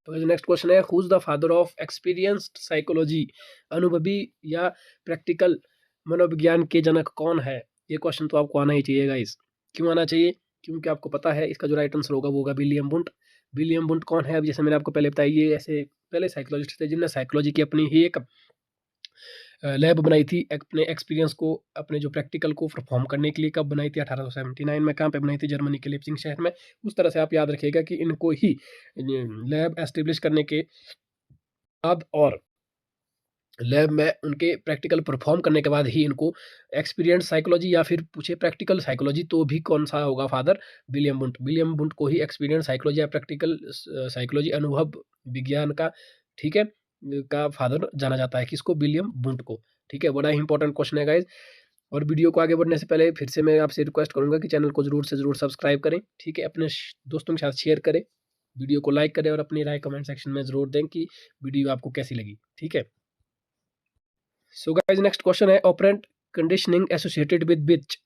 नेक्स्ट क्वेश्चन है who is the father of experienced psychology, अनुभवी या प्रैक्टिकल मनोविज्ञान के जनक कौन है? ये क्वेश्चन तो आपको आना ही चाहिए गाइस। क्यों आना चाहिए? क्योंकि आपको पता है इसका जो राइट आंसर होगा वो होगा विलियम बुंट। विलियम बुंट कौन है? अब जैसे मैंने आपको पहले बताया, ये ऐसे पहले साइकोलॉजिस्ट थे जिन्होंने साइकोलॉजी की अपनी ही एक लैब बनाई थी, अपने एक्सपीरियंस को, अपने जो प्रैक्टिकल को परफॉर्म करने के लिए। कब बनाई थी? 1879 में। कहाँ पे बनाई थी? जर्मनी के लिप्सिंग शहर में। उस तरह से आप याद रखिएगा कि इनको ही लैब एस्टेब्लिश करने के बाद और लैब में उनके प्रैक्टिकल परफॉर्म करने के बाद ही इनको एक्सपीरियंस साइकोलॉजी या फिर पूछे प्रैक्टिकल साइकोलॉजी तो भी कौन सा होगा फादर? विलियम बुंट। विलियम बुंट को ही एक्सपीरियंस साइकोलॉजी या प्रैक्टिकल साइकोलॉजी, अनुभव विज्ञान का, ठीक है, का फादर जाना जाता है। किसको? विलियम बुंट को, ठीक है। बड़ा ही इंपॉर्टेंट क्वेश्चन है गाइज। और वीडियो को आगे बढ़ने से पहले फिर से मैं आपसे रिक्वेस्ट करूंगा कि चैनल को जरूर से जरूर सब्सक्राइब करें, ठीक है। अपने दोस्तों के साथ शेयर करें, वीडियो को लाइक करें और अपनी राय कमेंट सेक्शन में जरूर दें कि वीडियो आपको कैसी लगी, ठीक है। सो गाइस नेक्स्ट क्वेश्चन है operant conditioning associated with which,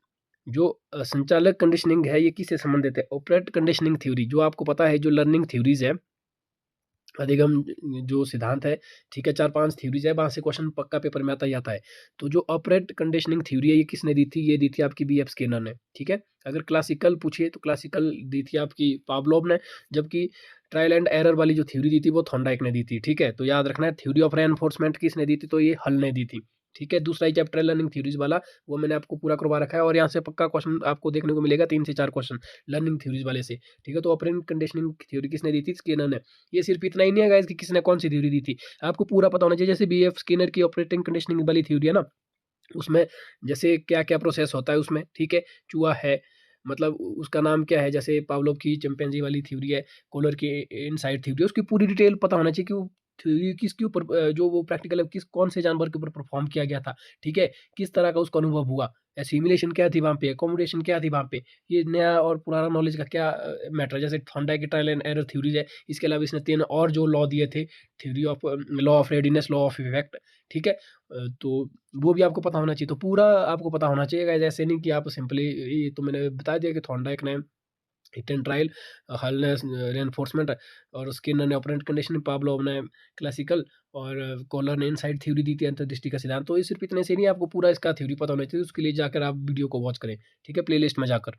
जो संचालक कंडीशनिंग है ये किससे संबंधित है? ऑपरेंट कंडीशनिंग थ्योरी, जो आपको पता है जो लर्निंग थ्योरीज है, अधिगम जो सिद्धांत है, ठीक है, 4-5 थ्योरीज है, वहाँ से क्वेश्चन पक्का पेपर में आता ही आता है। तो जो ऑपरेंट कंडीशनिंग थ्योरी है ये किसने दी थी? ये दी थी आपकी बी एफ स्किनर ने, ठीक है। अगर क्लासिकल पूछिए तो क्लासिकल दी थी आपकी पावलोव ने, जबकि ट्रायल एंड एरर वाली जो थ्योरी दी थी वो थॉर्नडाइक ने दी थी, ठीक है। तो याद रखना है थ्योरी ऑफ रेनफोर्समेंट किसने दी थी? तो ये हल ने दी थी, ठीक है। दूसरा ही चैप्टर लर्निंग थ्योरीज वाला वो मैंने आपको पूरा करवा रखा है और यहाँ से पक्का क्वेश्चन आपको देखने को मिलेगा 3 से 4 क्वेश्चन लर्निंग थ्योरीज वाले से, ठीक है। तो ऑपरेंट कंडीशनिंग थ्योरी किसने दी थी? स्किनर ने। ये सिर्फ इतना ही नहीं है गाइस कि किसने कौन सी थ्योरी दी थी, आपको पूरा पता होना चाहिए। जैसे बी एफ स्किनर की ऑपरेटिंग कंडीशनिंग वाली थ्योरी है ना, उसमें जैसे क्या क्या प्रोसेस होता है उसमें, ठीक है। चूहा है, मतलब उसका नाम क्या है? जैसे पावलोव की चिंपैंजी वाली थ्योरी है, कोलर की इनसाइड थ्योरी है, उसकी पूरी डिटेल पता होना चाहिए कि वो थ्योरी किसके ऊपर जो वो प्रैक्टिकल किस कौन से जानवर के ऊपर परफॉर्म किया गया था, ठीक है। किस तरह का उसका अनुभव हुआ, एसिमिलेशन क्या थी वहाँ पे, एकोमोडेशन क्या थी वहाँ पे, ये नया और पुराना नॉलेज का क्या मैटर। जैसे थॉर्नडाइक की ट्रायल एंड एरर थ्योरीज है, इसके अलावा इसने 3 और जो लॉ दिए थे, theory of law of readiness, law of effect, ठीक है। तो वो भी आपको पता होना चाहिए। तो पूरा आपको पता होना चाहिए गाइस, ऐसे नहीं कि आप सिंपली, ये तो मैंने बता दिया कि थॉर्नडाइक ने हिट एंड ट्रायल, हल ने रेनफोर्समेंट और स्किनर ने ऑपरेंट कंडीशनिंग, पावलोव ने क्लासिकल और कोलर ने इनसाइड थ्योरी दी थी, अंतर्दृष्टि का सिद्धांत। तो ये सिर्फ इतने से नहीं, आपको पूरा इसका थ्योरी पता होना चाहिए। उसके लिए जाकर आप वीडियो को वॉच करें, ठीक है, प्लेलिस्ट में जाकर।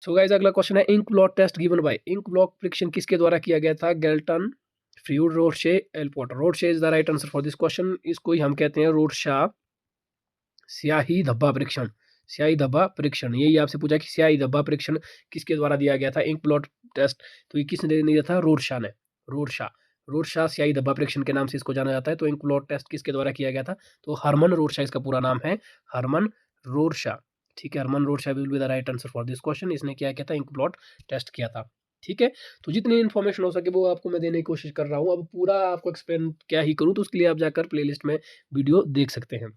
सो गाइस अगला क्वेश्चन है ink blot test given by, ink block परीक्षण किसके द्वारा किया गया था? Galton, Freud, Rorschach, Allport. Rorschach is the right answer for this question. इसको ही हम कहते हैं रोडशा स्याही धब्बा परीक्षण, स्याही धब्बा परीक्षण, यही आपसे पूछा कि स्याही धब्बा परीक्षण किसके द्वारा दिया गया था, इंक ब्लॉट टेस्ट, तो ये किसने दिया था, रोरशा ने, रोरशा, रोरशा स्याही धब्बा परीक्षण के नाम से इसको जाना जाता है। तो इंक ब्लॉट टेस्ट किसके द्वारा किया गया था, तो हरमन रोरशा इसका पूरा नाम है, हरमन रोरशा, ठीक है, Hermann Rorschach will be the right answer for this question. इसने क्या किया था, इंक ब्लॉट टेस्ट किया था, ठीक है। तो जितनी इन्फॉर्मेशन हो सके वो आपको मैं देने की कोशिश कर रहा हूँ। अब पूरा आपको एक्सप्लेन क्या ही करूँ, तो उसके लिए आप जाकर प्लेलिस्ट में वीडियो देख सकते हैं।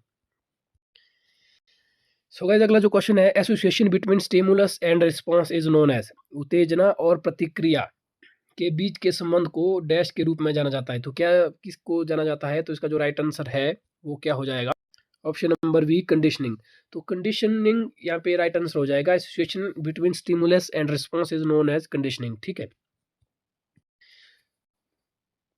सो गाइस अगला जो क्वेश्चन है, association between stimulus and response is known as, उत्तेजना और प्रतिक्रिया के बीच के संबंध को डैश के रूप में जाना जाता है। तो क्या किसको जाना जाता है, तो इसका जो राइट आंसर है वो क्या हो जाएगा, ऑप्शन नंबर बी कंडीशनिंग। तो कंडीशनिंग यहाँ पे राइट आंसर हो जाएगा, association between stimulus and response is known as conditioning, ठीक है।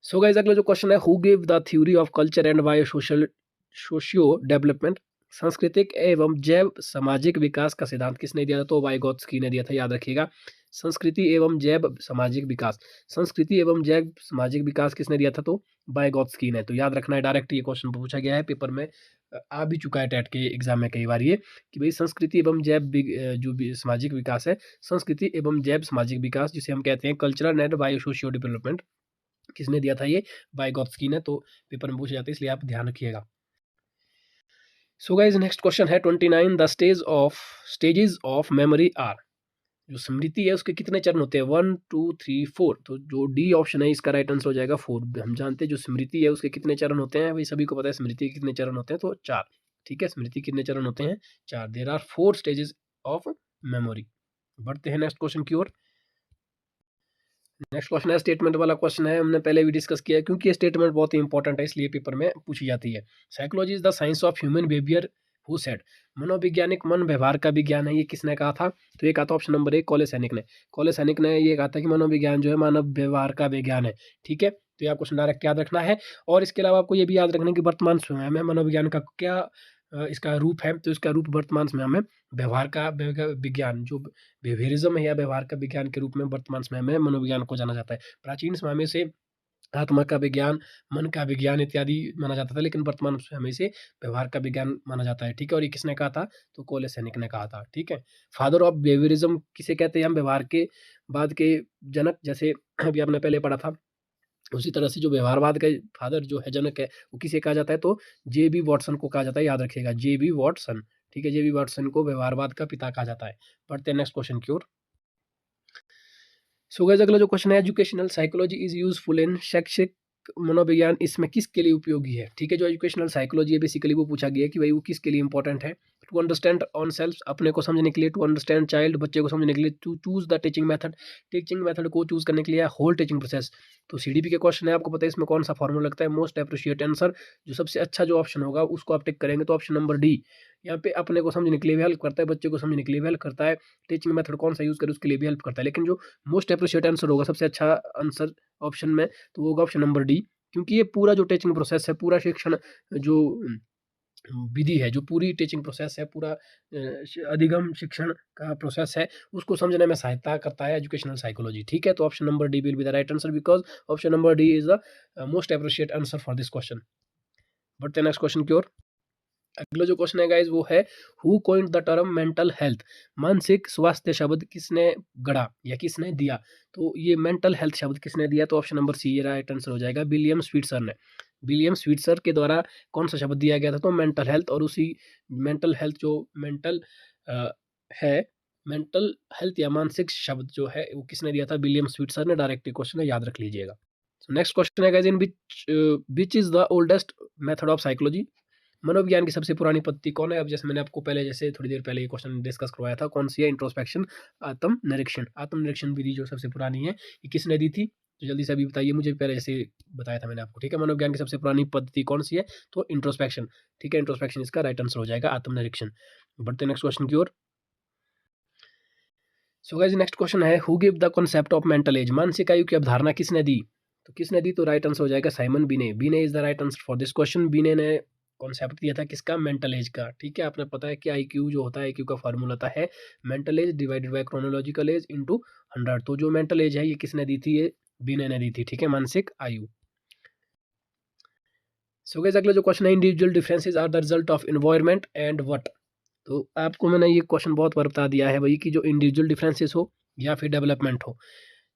सो गाइस अगला जो क्वेश्चन है, who give the theory of culture and bio socio development, सांस्कृतिक एवं जैव सामाजिक विकास का सिद्धांत किसने दिया था, तो वाइगोत्स्की ने दिया था, याद रखिएगा। संस्कृति एवं जैव सामाजिक विकास, संस्कृति एवं जैव सामाजिक विकास किसने दिया था, तो वाइगोत्स्की ने। तो याद रखना है, डायरेक्ट ये क्वेश्चन पूछा गया है, पेपर में आ भी चुका है टेट के एग्जाम में कई बार ये, कि भाई संस्कृति एवं जैव जो भी सामाजिक विकास है, संस्कृति एवं जैव सामाजिक विकास जिसे हम कहते हैं cultural and bio socio development, किसने दिया था, ये वाइगोत्स्की ने। तो पेपर में पूछे जाते हैं, इसलिए आप ध्यान रखिएगा। सो गाइस नेक्स्ट क्वेश्चन है 29, the stages of memory are, जो स्मृति है उसके कितने चरण होते हैं, 1 2 3 4, तो जो डी ऑप्शन है इसका राइट आंसर हो जाएगा 4। हम जानते हैं जो स्मृति है उसके कितने चरण होते हैं, भाई सभी को पता है स्मृति के कितने चरण होते हैं, तो 4, ठीक है, स्मृति कितने चरण होते हैं, 4, there are 4 stages of memory. बढ़ते हैं नेक्स्ट क्वेश्चन की ओर। नेक्स्ट क्वेश्चन है स्टेटमेंट वाला क्वेश्चन है, हमने पहले भी डिस्कस किया है, क्योंकि ये स्टेटमेंट बहुत ही इंपॉर्टेंट है इसलिए पेपर में पूछी जाती है। Psychology is the science of human behaviour, who said, मनोवैज्ञानिक मन व्यवहार का विज्ञान है, ये किसने कहा था, तो ये कहा था ऑप्शन नंबर 1 कॉले सैनिक ने। कॉले सैनिक ने ये कहा था कि मनोविज्ञान जो है मानव व्यवहार का विज्ञान है, ठीक है। तो ये आपको डायरेक्ट याद रखना है, और इसके अलावा आपको ये भी याद रखना है कि वर्तमान समय में मनोविज्ञान का क्या इसका रूप है, तो इसका रूप वर्तमान समय में व्यवहार का विज्ञान, जो बिहेवियरिज्म है या व्यवहार का विज्ञान के रूप में वर्तमान समय में मनोविज्ञान को जाना जाता है। प्राचीन समय में से आत्मा का विज्ञान, मन का विज्ञान इत्यादि माना जाता था, लेकिन वर्तमान समय से व्यवहार का विज्ञान माना जाता है, ठीक है। और ये किसने कहा था, तो कोले सैनिक ने कहा था, ठीक है। फादर ऑफ बिहेवियरिज्म किसे कहते हैं, हम व्यवहार के बाद के जनक, जैसे अभी आपने पहले पढ़ा था, उसी तरह से जो व्यवहारवाद का फादर जो है, जनक है, वो किसे कहा जाता है, तो जे.बी. वॉटसन को कहा जाता है, याद रखिएगा, जे.बी. वॉटसन, ठीक है, जे.बी. वॉटसन को व्यवहारवाद का पिता कहा जाता है। बढ़ते हैं नेक्स्ट क्वेश्चन की ओर। सो गाइस अगला जो क्वेश्चन है, educational psychology is useful in, शैक्षिक मनोविज्ञान इसमें किसके लिए उपयोगी है, ठीक है। जो एजुकेशनल साइकोलॉजी है बेसिकली वो पूछा गया है कि भाई वो किसके लिए इंपॉर्टेंट है, टू अंडरस्टैंड ऑन सेल्फ, अपने को समझने के लिए, टू अंडरस्टैंड चाइल्ड, बच्चे को समझने के लिए, to choose the teaching method, teaching method को चूज करने के लिए, होल टीचिंग प्रोसेस। तो सीडीपी के क्वेश्चन है, आपको पता है इसमें कौन सा फॉर्मूला लगता है, मोस्ट अप्रिशिएट आंसर, जो सबसे अच्छा जो ऑप्शन होगा उसको आप टिक करेंगे, तो ऑप्शन नंबर डी यहाँ पे अपने को समझने के लिए भी हेल्प करता है, बच्चे को समझने के लिए भी हेल्प करता है, टीचिंग मेथड कौन सा यूज करे उसके लिए भी हेल्प करता है, लेकिन जो मोस्ट अप्रिशिएट आंसर होगा, सबसे अच्छा आंसर ऑप्शन में, तो वो होगा ऑप्शन नंबर डी, क्योंकि ये पूरा जो टीचिंग प्रोसेस है, पूरा शिक्षण जो विधि है, जो पूरी टीचिंग प्रोसेस है, पूरा अधिगम शिक्षण का प्रोसेस है, उसको समझने में सहायता करता है एजुकेशनल साइकोलॉजी, ठीक है। तो option number D will be the right answer, because option number D is the most appreciate answer for this question. बढ़ते हैं नेक्स्ट क्वेश्चन की ओर। अगला जो क्वेश्चन है गाइस वो है, who coined the term mental health, मानसिक स्वास्थ्य शब्द किसने गढ़ा या किसने दिया, तो ये मेंटल हेल्थ शब्द किसने दिया, तो ऑप्शन नंबर सी ये राइट आंसर हो जाएगा, विलियम स्वीटसर ने। विलियम स्वीटसर के द्वारा कौन सा शब्द दिया गया था, तो मेंटल हेल्थ, और उसी मेंटल हेल्थ जो मेंटल है, मेंटल हेल्थ या मानसिक शब्द जो है वो किसने दिया था, विलियम स्वीटसर ने। डायरेक्ट क्वेश्चन है, याद रख लीजिएगा। नेक्स्ट क्वेश्चन है guys, in which is the oldest method of psychology, मनोविज्ञान की सबसे पुरानी पद्धति कौन है। अब जैसे मैंने आपको पहले जैसे थोड़ी देर पहले ये क्वेश्चन डिस्कस करवाया था, कौन सी है, इंट्रोस्पेक्शन, आत्मनिरीक्षण विधि जो सबसे पुरानी है, ये किसने दी थी, तो जल्दी से अभी बताइए मुझे, पहले जैसे बताया था मैंने आपको, ठीक है। मनोविज्ञान की सबसे पुरानी पद्धति कौन सी है, तो इंट्रोस्पेक्शन, ठीक है, इंट्रोस्पेक्शन इसका राइट आंसर हो जाएगा, आत्मनिरीक्षण। बढ़ते नेक्स्ट क्वेश्चन की ओर। सो गाइस नेक्स्ट क्वेश्चन है, who give the concept of mental as, मानसिक आयु की अवधारणा किसने दी, तो किसने दी, तो राइट आंसर हो जाएगा साइमन बीने। बीने is the right answer for this question. बीने ने कॉन्सेप्ट दिया था किसका, मेंटल एज का, ठीक है। आपने पता है कि आईक्यू जो होता है, आईक्यू का फार्मूला होता है mental as divided by chronological age into 100, तो जो मेंटल एज है ये किसने दी थी, ये बीने ने दी थी, ठीक है, मानसिक आयु। सो गाइस अगला जो क्वेश्चन है, individual differences are the result of environment and what. तो आपको मैंने ये क्वेश्चन बहुत बार बता दिया है भाई कि जो इंडिविजुअल डिफरेंसेस हो या फिर डेवलपमेंट हो,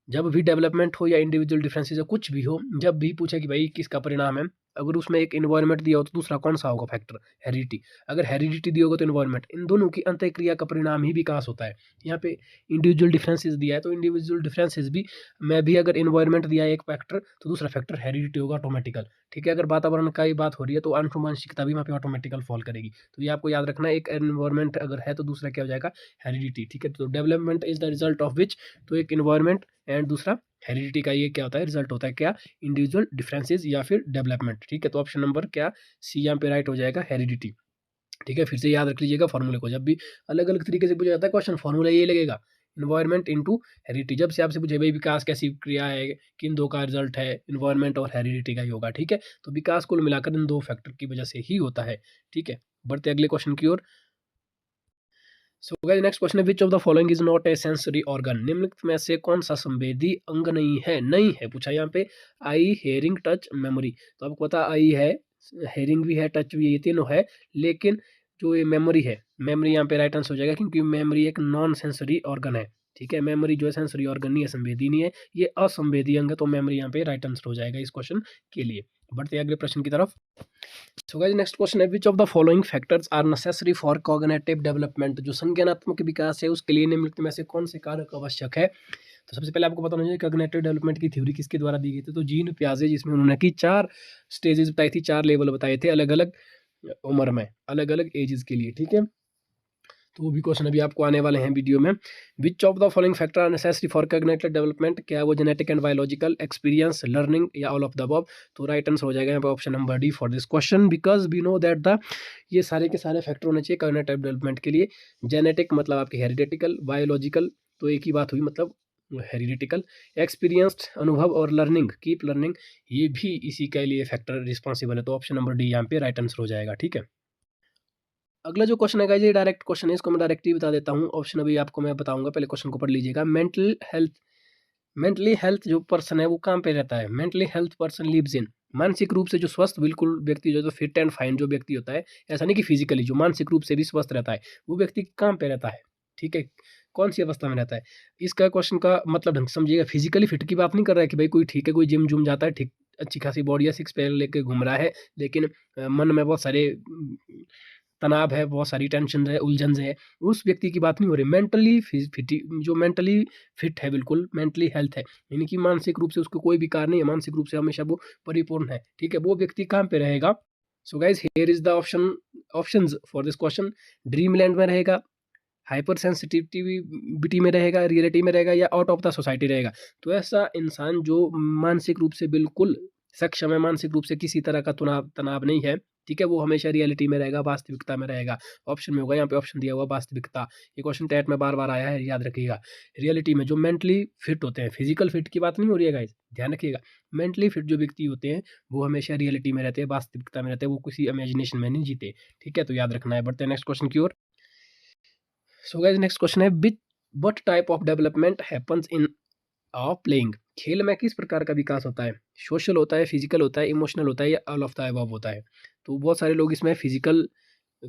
जब भी डेवलपमेंट हो या इंडिविजुअल डिफरेंसेस हो, कुछ भी हो, जब भी पूछे कि भाई किसका परिणाम है, अगर उसमें एक एनवायरनमेंट दिया हो तो दूसरा कौन सा होगा फैक्टर, हेरिडिटी। अगर हेरिडिटी दिया होगा तो एनवायरनमेंट, इन दोनों की अंतःक्रिया का परिणाम ही विकास होता है। यहाँ पे इंडिविजुअल डिफरेंसेस दिया है तो इंडिविजुअल डिफरेंसेस भी में भी अगर एनवायरनमेंट दिया है एक फैक्टर तो दूसरा फैक्टर हेरिडिटी होगा ऑटोमेटिकल। ठीक है, अगर वातावरण का ही बात हो रही है तो आनुवंशिकता भी वहाँ पे ऑटोमेटिकल फॉल करेगी। तो ये आपको याद रखना है, एक एनवायरनमेंट अगर है तो दूसरा क्या हो जाएगा, हेरिडिटी। ठीक है, तो development is the result of which, तो एक एनवायरनमेंट एंड दूसरा हेरिडिटी का ये क्या होता है, रिजल्ट होता है क्या, इंडिविजुअल डिफरेंसेस या फिर डेवलपमेंट। ठीक है, तो ऑप्शन नंबर क्या सी यहाँ पे राइट हो जाएगा, हेरिडिटी। ठीक है, फिर से याद रख लीजिएगा फॉर्मूले को, जब भी अलग अलग तरीके से पूछा जाता है क्वेश्चन, फॉर्मूला ये लगेगा, इन्वायरमेंट इनटू हेरिडिटी। जब से आपसे पूछे भाई विकास कैसी क्रिया है, किन दो का रिजल्ट है, इन्वायरमेंट और हेरिडिटी का ही होगा। ठीक है, तो विकास कुल मिलाकर इन दो फैक्टर की वजह से ही होता है। ठीक है, बढ़ते अगले क्वेश्चन की ओर। सो गाइस नेक्स्ट क्वेश्चन है, which of the following is not a sensory organ. निम्नलिखित में से कौन सा संवेदी अंग नहीं है पूछा यहाँ पे, आई, हेयरिंग, टच, मेमोरी। तो आपको पता आई है, हेयरिंग भी है, टच भी है, ये तीनों है, लेकिन जो ये मेमोरी है, मेमोरी यहाँ पे राइट आंसर हो जाएगा क्योंकि मेमोरी एक नॉन सेंसरी ऑर्गन है। ठीक है, मेमोरी जो है सेंसरी ऑर्गन नहीं है, संवेदी नहीं है, ये असंवेदी अंग है, तो मेमोरी यहाँ पे राइट आंसर हो जाएगा इस क्वेश्चन के लिए। बढ़ते अगले प्रश्न की तरफ। सो गाइस नेक्स्ट क्वेश्चन है, which of the following factors are necessary for cognitive development. जो संज्ञानात्मक विकास है उसके लिए निम्नलिखित में से कौन से कारक आवश्यक है। तो सबसे पहले आपको पता होना चाहिए कॉग्निटिव डेवलपमेंट की थ्योरी किसके द्वारा दी गई थी, तो जीन पियाजे, जिसमें उन्होंने की 4 स्टेजेस बताई थी, 4 लेवल बताए थे अलग अलग उम्र में, अलग अलग एजेस के लिए। ठीक है, तो वो भी क्वेश्चन अभी आपको आने वाले हैं वीडियो में। Which of the following factor are necessary for cognitive development, क्या वो genetic and biological, experience, learning या ऑल ऑफ द अबव। तो राइट आंसर हो जाएगा यहाँ पे option number D for this question, because we know that the, ये सारे के सारे फैक्टर होने चाहिए कॉग्निटिव डेवलपमेंट के लिए। जेनेटिक मतलब आपकी हेरिडेटिकल, बायोलॉजिकल तो एक ही बात हुई मतलब हेरिडेटिकल, एक्सपीरियंस्ड अनुभव, और लर्निंग कीप लर्निंग, ये भी इसी के लिए फैक्टर रिस्पॉन्सिबल है। तो ऑप्शन नंबर डी यहाँ पे राइट आंसर हो जाएगा। ठीक है, अगला जो क्वेश्चन है गाइस, ये डायरेक्ट क्वेश्चन है, इसको मैं डायरेक्ट ही बता देता हूँ। ऑप्शन अभी आपको मैं बताऊंगा, पहले क्वेश्चन को पढ़ लीजिएगा। मेंटली हेल्थ जो पर्सन है वो कहाँ पे रहता है, mentally health person lives in. मानसिक रूप से जो स्वस्थ बिल्कुल व्यक्ति जो फिट एंड फाइन जो व्यक्ति होता है, ऐसा नहीं कि फिजिकली, जो मानसिक रूप से भी स्वस्थ रहता है वो व्यक्ति कहाँ पे रहता है। ठीक है, कौन सी अवस्था में रहता है, इसका क्वेश्चन का मतलब ढंग से समझिएगा। फिजिकली फिट की बात नहीं कर रहा है कि भाई कोई ठीक है, कोई जिम जुम जाता है, ठीक अच्छी खासी बॉडी है, सिक्स पैक लेके घूम रहा है, लेकिन मन में बहुत सारे तनाव है, बहुत सारी टेंशन है, उलझन है, उस व्यक्ति की बात नहीं हो रही। मेंटली फिट, जो मेंटली फिट है, बिल्कुल मेंटली हेल्थ है, यानी कि मानसिक रूप से उसको कोई विकार नहीं है, मानसिक रूप से हमेशा वो परिपूर्ण है। ठीक है, वो व्यक्ति कहाँ पे रहेगा। So guys here is the options for this question, dream land में रहेगा, हाइपर सेंसिटिविटी में रहेगा, रियलिटी में रहेगा, या आउट ऑफ द सोसाइटी रहेगा। तो ऐसा इंसान जो मानसिक रूप से बिल्कुल सक्षम है, मानसिक रूप से किसी तरह का तनाव तनाव नहीं है, ठीक है, वो हमेशा रियलिटी में रहेगा, वास्तविकता में रहेगा। ऑप्शन में होगा, यहाँ पे ऑप्शन दिया हुआ वास्तविकता। ये क्वेश्चन टेट में बार बार आया है, याद रखिएगा। रियलिटी में जो मेंटली फिट होते हैं, फिजिकल फिट की बात नहीं हो रही है गाइस, ध्यान रखिएगा। मेंटली फिट जो व्यक्ति होते हैं वो हमेशा रियलिटी में रहते हैं, वास्तविकता में रहते हैं, वो किसी इमेजिनेशन में नहीं जीते। ठीक है, तो याद रखना है। बढ़ते हैं नेक्स्ट क्वेश्चन की ओर। सो गाइस नेक्स्ट क्वेश्चन है, विच what type of development happens in playing. खेल में किस प्रकार का विकास होता है, सोशल होता है, फिजिकल होता है, इमोशनल होता है, या ऑल ऑफ द अबव होता है। तो बहुत सारे लोग इसमें फिजिकल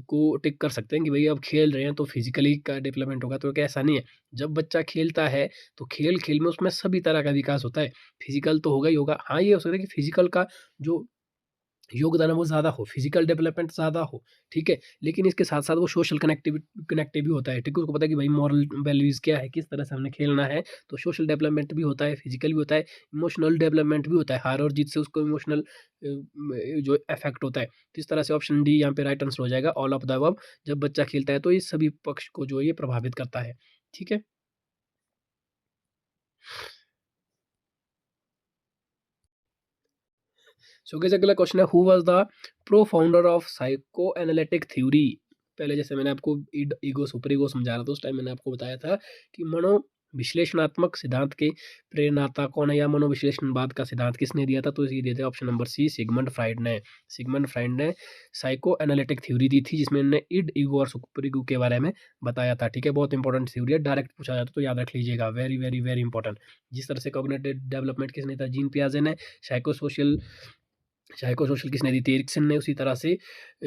को टिक कर सकते हैं कि भई अब खेल रहे हैं तो फिजिकली का डेवलपमेंट होगा, तो क्या ऐसा नहीं है। जब बच्चा खेलता है तो खेल खेल में उसमें सभी तरह का विकास होता है, फिजिकल तो होगा ही होगा। हाँ, ये हो सकता है कि फिजिकल का जो योगदान है वो ज़्यादा हो, फिजिकल डेवलपमेंट ज़्यादा हो, ठीक है। लेकिन इसके साथ-साथ वो सोशल कनेक्टिव भी होता है, ठीक है। उसको पता है कि भाई मॉरल वैल्यूज़ क्या है, किस तरह से हमने खेलना है, तो सोशल डेवलपमेंट भी होता है, फिजिकल भी होता है, इमोशनल डेवलपमेंट भी होता है। हार और जीत से उसको इमोशनल जो इफ़ेक्ट होता है। तो इस तरह से ऑप्शन डी यहाँ पे राइट आंसर हो जाएगा, ऑल ऑफ द अबव। जब बच्चा खेलता है तो ये सभी पक्ष को जो है ये प्रभावित करता है, ठीक है। सो गाइस अगला क्वेश्चन है, who was the pro-founder of psycho analytic theory. पहले जैसे मैंने आपको ईगो सुपर ईगो समझा रहा था, उस टाइम मैंने आपको बताया था कि मनोविश्लेषणात्मक सिद्धांत के प्रेरणाता कौन है, या मनोविश्लेषणवाद का सिद्धांत किसने दिया था। तो ये दिया था option number C, Sigmund Freud ने। सिगमंड फ्राइड ने साइको एनालिटिक थ्योरी दी थी, जिसमें उन्होंने इड, ईगो और सुपर ईगो के बारे में बताया था, ठीक है। बहुत इंपॉर्टेंट थ्योरी है, डायरेक्ट पूछा जाता तो याद रख लीजिएगा, वेरी वेरी वेरी इंपॉर्टेंट। जिस तरह से कॉग्निटिव डेवलपमेंट किसने था, जीन पियाजे ने। साइको सोशल साइको सोशल किसने दी थी? एरिक्सन ने। उसी तरह से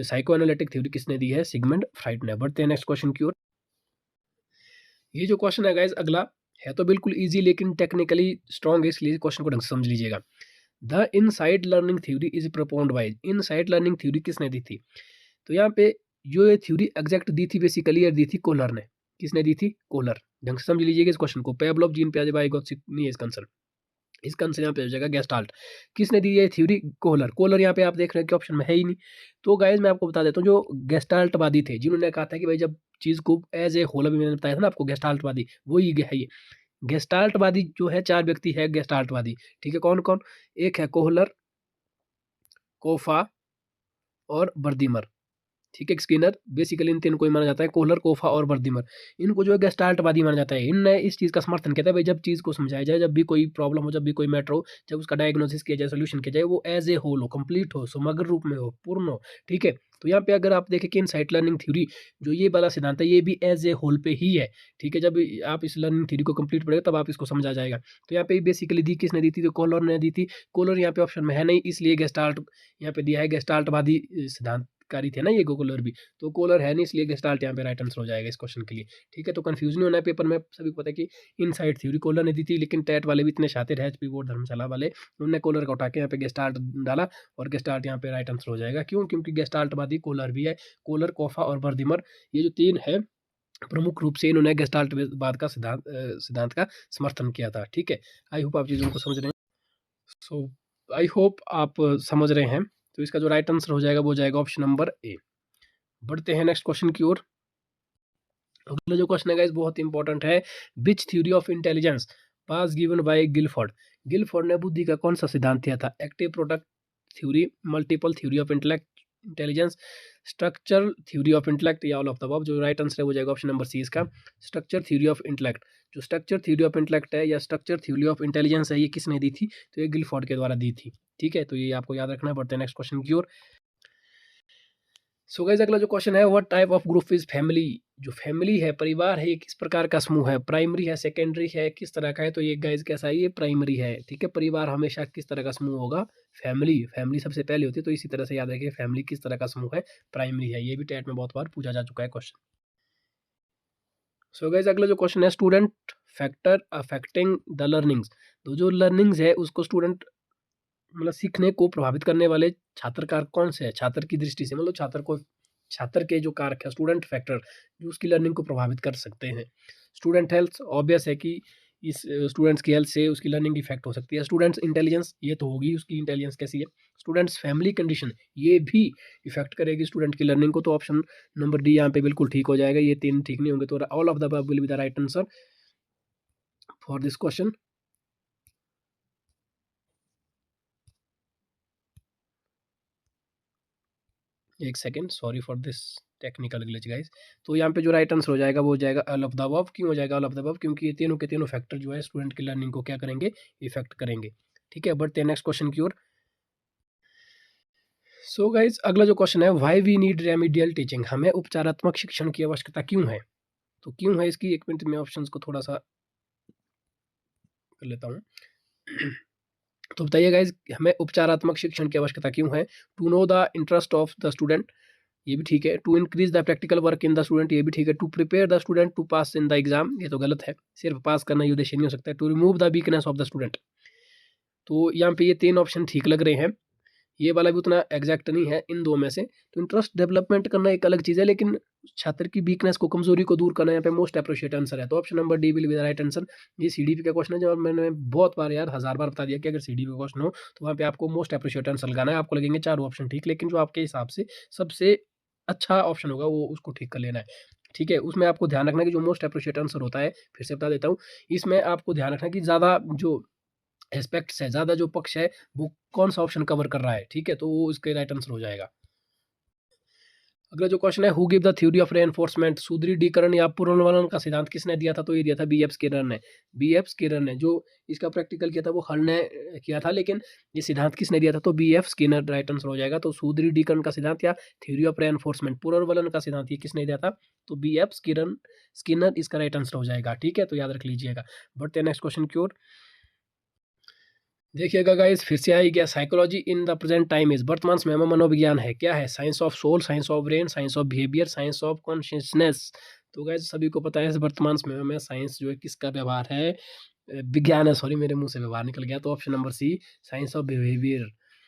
साइको एनालिटिक थ्योरी किसने दी है? सिगमंड फ्राइड ने। बढ़ते हैं नेक्स्ट क्वेश्चन की ओर। ये जो क्वेश्चन है गाइस अगला, है तो बिल्कुल ईजी लेकिन टेक्निकली स्ट्रॉन्ग है, इसलिए क्वेश्चन को ढंग से समझ लीजिएगा। The insight learning theory is propound by. Insight learning theory किसने दी थी? तो यहाँ पे जो ये थ्योरी एग्जैक्ट दी थी बेसिकली, ये दी थी कोहलर ने। किसने दी थी? कोहलर। ढंग से समझ लीजिएगा इस क्वेश्चन को। पेवलोव, जीन पियाजे, बाइगोत्स्की नहीं है इसका आंसर। इसका आंसर यहाँ पे हो जाएगा गेस्टाल्ट। किसने दी है थ्योरी? कोहलर। कोहलर यहाँ पे आप देख रहे हैं कि ऑप्शन में है ही नहीं। तो गाइज मैं आपको बता देता हूँ, जो गेस्टाल्टवादी थे जिन्होंने कहा था कि भाई जब चीज को एज ए होल, अभी मैंने बताया था ना आपको गेस्टाल्टवादी, वही है ये गेस्टाल्टवादी जो है। 4 व्यक्ति है गेस्टाल्टवादी, ठीक है। कौन कौन? एक है कोहलर, कोफा और बर्दिमर, ठीक है। स्किनर। बेसिकली इन तीन को ही माना जाता है, कोहलर, कोफा और बर्दिमर। इनको जो है गेस्टाल्टवादी माना जाता है। इनने इस चीज़ का समर्थन किया था भाई जब चीज़ को समझाया जाए, जब भी कोई प्रॉब्लम हो, जब भी कोई मैटर हो, जब उसका डायग्नोसिस किया जाए, सोल्यूशन किया जाए, वो एज ए होल हो, कंप्लीट हो, समग्र रूप में हो, पूर्ण हो, ठीक है। तो यहाँ पे अगर आप देखें कि इनसाइट लर्निंग थ्योरी जो ये वाला सिद्धांत है, ये भी एज ए होल पे ही है, ठीक है। जब आप इस लर्निंग थ्योरी को कंप्लीट पढ़ेगा तब आप इसको समझ आ जाएगा। तो यहाँ पे बेसिकली दी किसने दी थी? तो कोहलर ने दी थी। कोहलर यहाँ पे ऑप्शन में है नहीं, इसलिए गेस्टाल्ट यहाँ पे दिया है। गेस्टाल्टवादी सिद्धांतकारी थे ना ये कोहलर भी, तो कोहलर है नहीं, इसलिए गेस्टाल्ट यहाँ पे राइट आंसर हो जाएगा इस क्वेश्चन के लिए, ठीक है। तो कंफ्यूज नहीं होना है पेपर में, सभी को पता है कि इनसाइड थ्योरी कोहलर ने दी थी, लेकिन टैट वाले भी इतने शातिर है, एचपी बोर्ड धर्मशाला वाले, उन्होंने कोहलर को उठा के यहाँ पे गेस्टाल्ट डाला, और गेस्टाल्ट यहाँ पे राइट आंसर हो जाएगा। क्यों? क्योंकि गेस्टाल्टवादी कोहलर भी है। कोहलर, कोफा और बर्दिमर, ये जो तीन है प्रमुख रूप से इन्होंने गेस्टाल्टवाद का सिद्धांत का समर्थन किया था, ठीक है। आई होप आप चीज़ों को समझ रहे हैं। सो आई होप आप समझ रहे हैं। तो इसका जो राइट आंसर हो जाएगा वो हो जाएगा ऑप्शन नंबर ए। बढ़ते हैं नेक्स्ट क्वेश्चन की ओर। अगला जो क्वेश्चन है गाइस बहुत इंपॉर्टेंट है। Which theory of intelligence was given by Guilford? Guilford ने बुद्धि का कौन सा सिद्धांत दिया था? Active product theory, multiple theory of intelligence, structure theory of intellect, या ऑल ऑफ द अबव? जो राइट आंसर है वो जाएगा ऑप्शन नंबर सी इसका, स्ट्रक्चर थ्योरी ऑफ इंटेलेक्ट। जो स्ट्रक्चर थ्योरी ऑफ इंटेलेक्ट है या स्ट्रक्चर थ्योरी ऑफ इंटेलिजेंस है, ये किसने दी थी? तो ये गिलफोर्ड के द्वारा दी थी, ठीक है। तो ये आपको याद रखना पड़ता है। नेक्स्ट क्वेश्चन की ओर। सो गाइस अगला जो क्वेश्चन है, what type of group is family? जो फैमिली है, परिवार है, ये किस प्रकार का समूह है? प्राइमरी है, सेकेंडरी है, किस तरह का है? तो ये गाइस कैसा है? ये प्राइमरी है, ठीक है। परिवार हमेशा किस तरह का समूह होगा? फैमिली। फैमिली सबसे पहले होती है, तो इसी तरह से याद रखिए फैमिली किस तरह का समूह है? प्राइमरी है। ये भी टेट में बहुत बार पूछा जा चुका है क्वेश्चन। सो गाइस अगला जो क्वेश्चन है, student factor affecting the learnings. तो जो लर्निंग्स है उसको स्टूडेंट मतलब सीखने को प्रभावित करने वाले छात्र कारक कौन से है? छात्र की दृष्टि से, मतलब छात्र के जो कारक है, स्टूडेंट फैक्टर, जो उसकी लर्निंग को प्रभावित कर सकते हैं। स्टूडेंट हेल्थ, ऑब्वियस है कि इस स्टूडेंट्स की हेल्थ से उसकी लर्निंग इफेक्ट हो सकती है। स्टूडेंट्स इंटेलिजेंस, ये तो होगी, उसकी इंटेलिजेंस कैसी है। स्टूडेंट्स फैमिली कंडीशन, ये भी इफेक्ट करेगी स्टूडेंट की लर्निंग को। तो ऑप्शन नंबर डी यहाँ पे बिल्कुल ठीक हो जाएगा। ये तीन ठीक नहीं होंगे, तो all of the above will be the right answer for this question. एक second, sorry for this technical glitch guys. तो यहाँ पे जो राइट आंसर हो जाएगा वो हो जाएगा ऑल ऑफ द अबव। क्यों हो जाएगा ऑल ऑफ द अबव? क्योंकि ये तीनों के तीनों फैक्टर जो है स्टूडेंट की लर्निंग को क्या करेंगे? इफेक्ट करेंगे, ठीक है। बढ़ते हैं नेक्स्ट क्वेश्चन की ओर। सो गाइस अगला जो क्वेश्चन है, why we need remedial teaching? हमें उपचारात्मक शिक्षण की आवश्यकता क्यों है? तो क्यों है इसकी, एक मिनट में ऑप्शंस को थोड़ा सा कर लेता हूँ। तो बताइए गाइज, हमें उपचारात्मक शिक्षण की आवश्यकता क्यों है? To know the interest of the student, ये भी ठीक है। To increase the practical work in the student, ये भी ठीक है। To prepare the student to pass in the exam, ये तो गलत है, सिर्फ पास करना ही उद्देश्य नहीं हो सकता है। To remove the weakness of the student, तो यहाँ पे ये तीन ऑप्शन ठीक लग रहे हैं। ये वाला भी उतना एग्जैक्ट नहीं है इन दो में से। तो इंटरेस्ट डेवलपमेंट करना एक अलग चीज़ है, लेकिन छात्र की वीकनेस को, कमजोरी को दूर करना यहाँ पे मोस्ट अप्रोप्रिएट आंसर है। तो option number D will be the right answer. ये सीडीपी का क्वेश्चन है, जो मैंने बहुत बार यार 1000 बार बता दिया कि अगर सीडीपी का क्वेश्चन हो तो वहाँ पे आपको मोस्ट अप्रोप्रिएट आंसर लगाना है। आपको लगेंगे चारों ऑप्शन ठीक, लेकिन जो आपके हिसाब से सबसे अच्छा ऑप्शन होगा वो उसको ठीक कर लेना है, ठीक है। उसमें आपको ध्यान रखना है कि जो मोस्ट अप्रोप्रिएट आंसर होता है, फिर से बता देता हूँ, इसमें आपको ध्यान रखना है कि ज़्यादा जो एस्पेक्ट्स है, ज़्यादा जो पक्ष है, वो कौन सा ऑप्शन कवर कर रहा है, ठीक है। तो वो इसके राइट आंसर हो जाएगा। अगला जो क्वेश्चन है, who give the theory of reinforcement? सुदृढ़ीकरण या पुनर्वलन का सिद्धांत किसने दिया था? तो ये दिया था बी एफ स्किनर ने। बी एफ स्किनर ने जो इसका प्रैक्टिकल किया था वो हल ने किया था, लेकिन ये सिद्धांत किसने दिया था? तो B F Skinner right answer हो जाएगा। तो सुदृढ़ीकरण का सिद्धांत या थ्योरी ऑफ रेनफोर्समेंट, पुनर्वलन का सिद्धांत, ये किसने दिया था? तो बी एफ स्किनर इसका राइट आंसर हो जाएगा, ठीक है। तो याद रख लीजिएगा। बढ़ते हैं नेक्स्ट क्वेश्चन की ओर। देखिएगा गाइस, फिर से आई गया psychology in the present time is, वर्तमान समय में मनोविज्ञान है क्या है? Science of soul, science of brain, science of behaviour, science of consciousness. तो गाइस सभी को पता है वर्तमान समय में साइंस जो है किसका व्यवहार है, विज्ञान है, सॉरी मेरे मुंह से व्यवहार निकल गया, तो option number C, science of behaviour,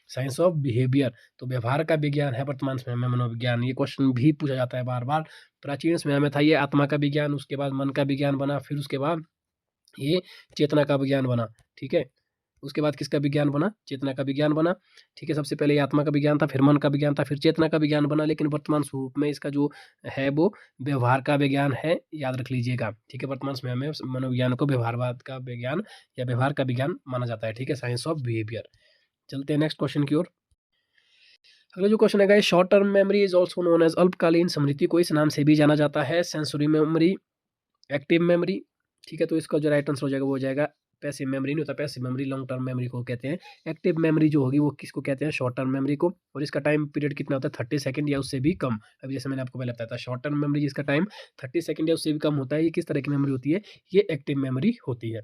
science of behaviour. तो व्यवहार का विज्ञान है वर्तमान समय में मनोविज्ञान। ये क्वेश्चन भी पूछा जाता है बार बार। प्राचीन समय में था ये आत्मा का विज्ञान, उसके बाद मन का विज्ञान बना, फिर उसके बाद ये चेतना का विज्ञान बना। ठीक है, उसके बाद किसका विज्ञान बना? चेतना का विज्ञान बना। ठीक है, सबसे पहले ये आत्मा का विज्ञान था, फिर मन का विज्ञान था, फिर चेतना का विज्ञान बना। लेकिन वर्तमान स्वरूप में इसका जो है वो व्यवहार का विज्ञान है, याद रख लीजिएगा। ठीक है, वर्तमान समय में मनोविज्ञान को व्यवहारवाद का विज्ञान या व्यवहार का विज्ञान माना जाता है। ठीक है, साइंस ऑफ बिहेवियर। चलते हैं नेक्स्ट क्वेश्चन की ओर। अगला जो क्वेश्चन है, short term memory is also known as, अल्पकालीन स्मृति को इस नाम से भी जाना जाता है। Sensory memory, active memory. ठीक है, तो इसका जो राइट आंसर हो जाएगा वो हो जाएगा पैसिव मेमोरी। नहीं होता passive memory, long term memory को कहते हैं। एक्टिव मेमोरी जो होगी वो किसको कहते हैं? शॉर्ट टर्म मेमोरी को। और इसका टाइम पीरियड कितना होता है? 30 सेकंड या उससे भी कम। अभी जैसे मैंने आपको पहले बताया था, शॉर्ट टर्म मेमोरी जिसका टाइम 30 सेकंड या उससे भी कम होता है, ये किस तरह की मेमोरी होती है? ये एक्टिव मेमोरी होती है।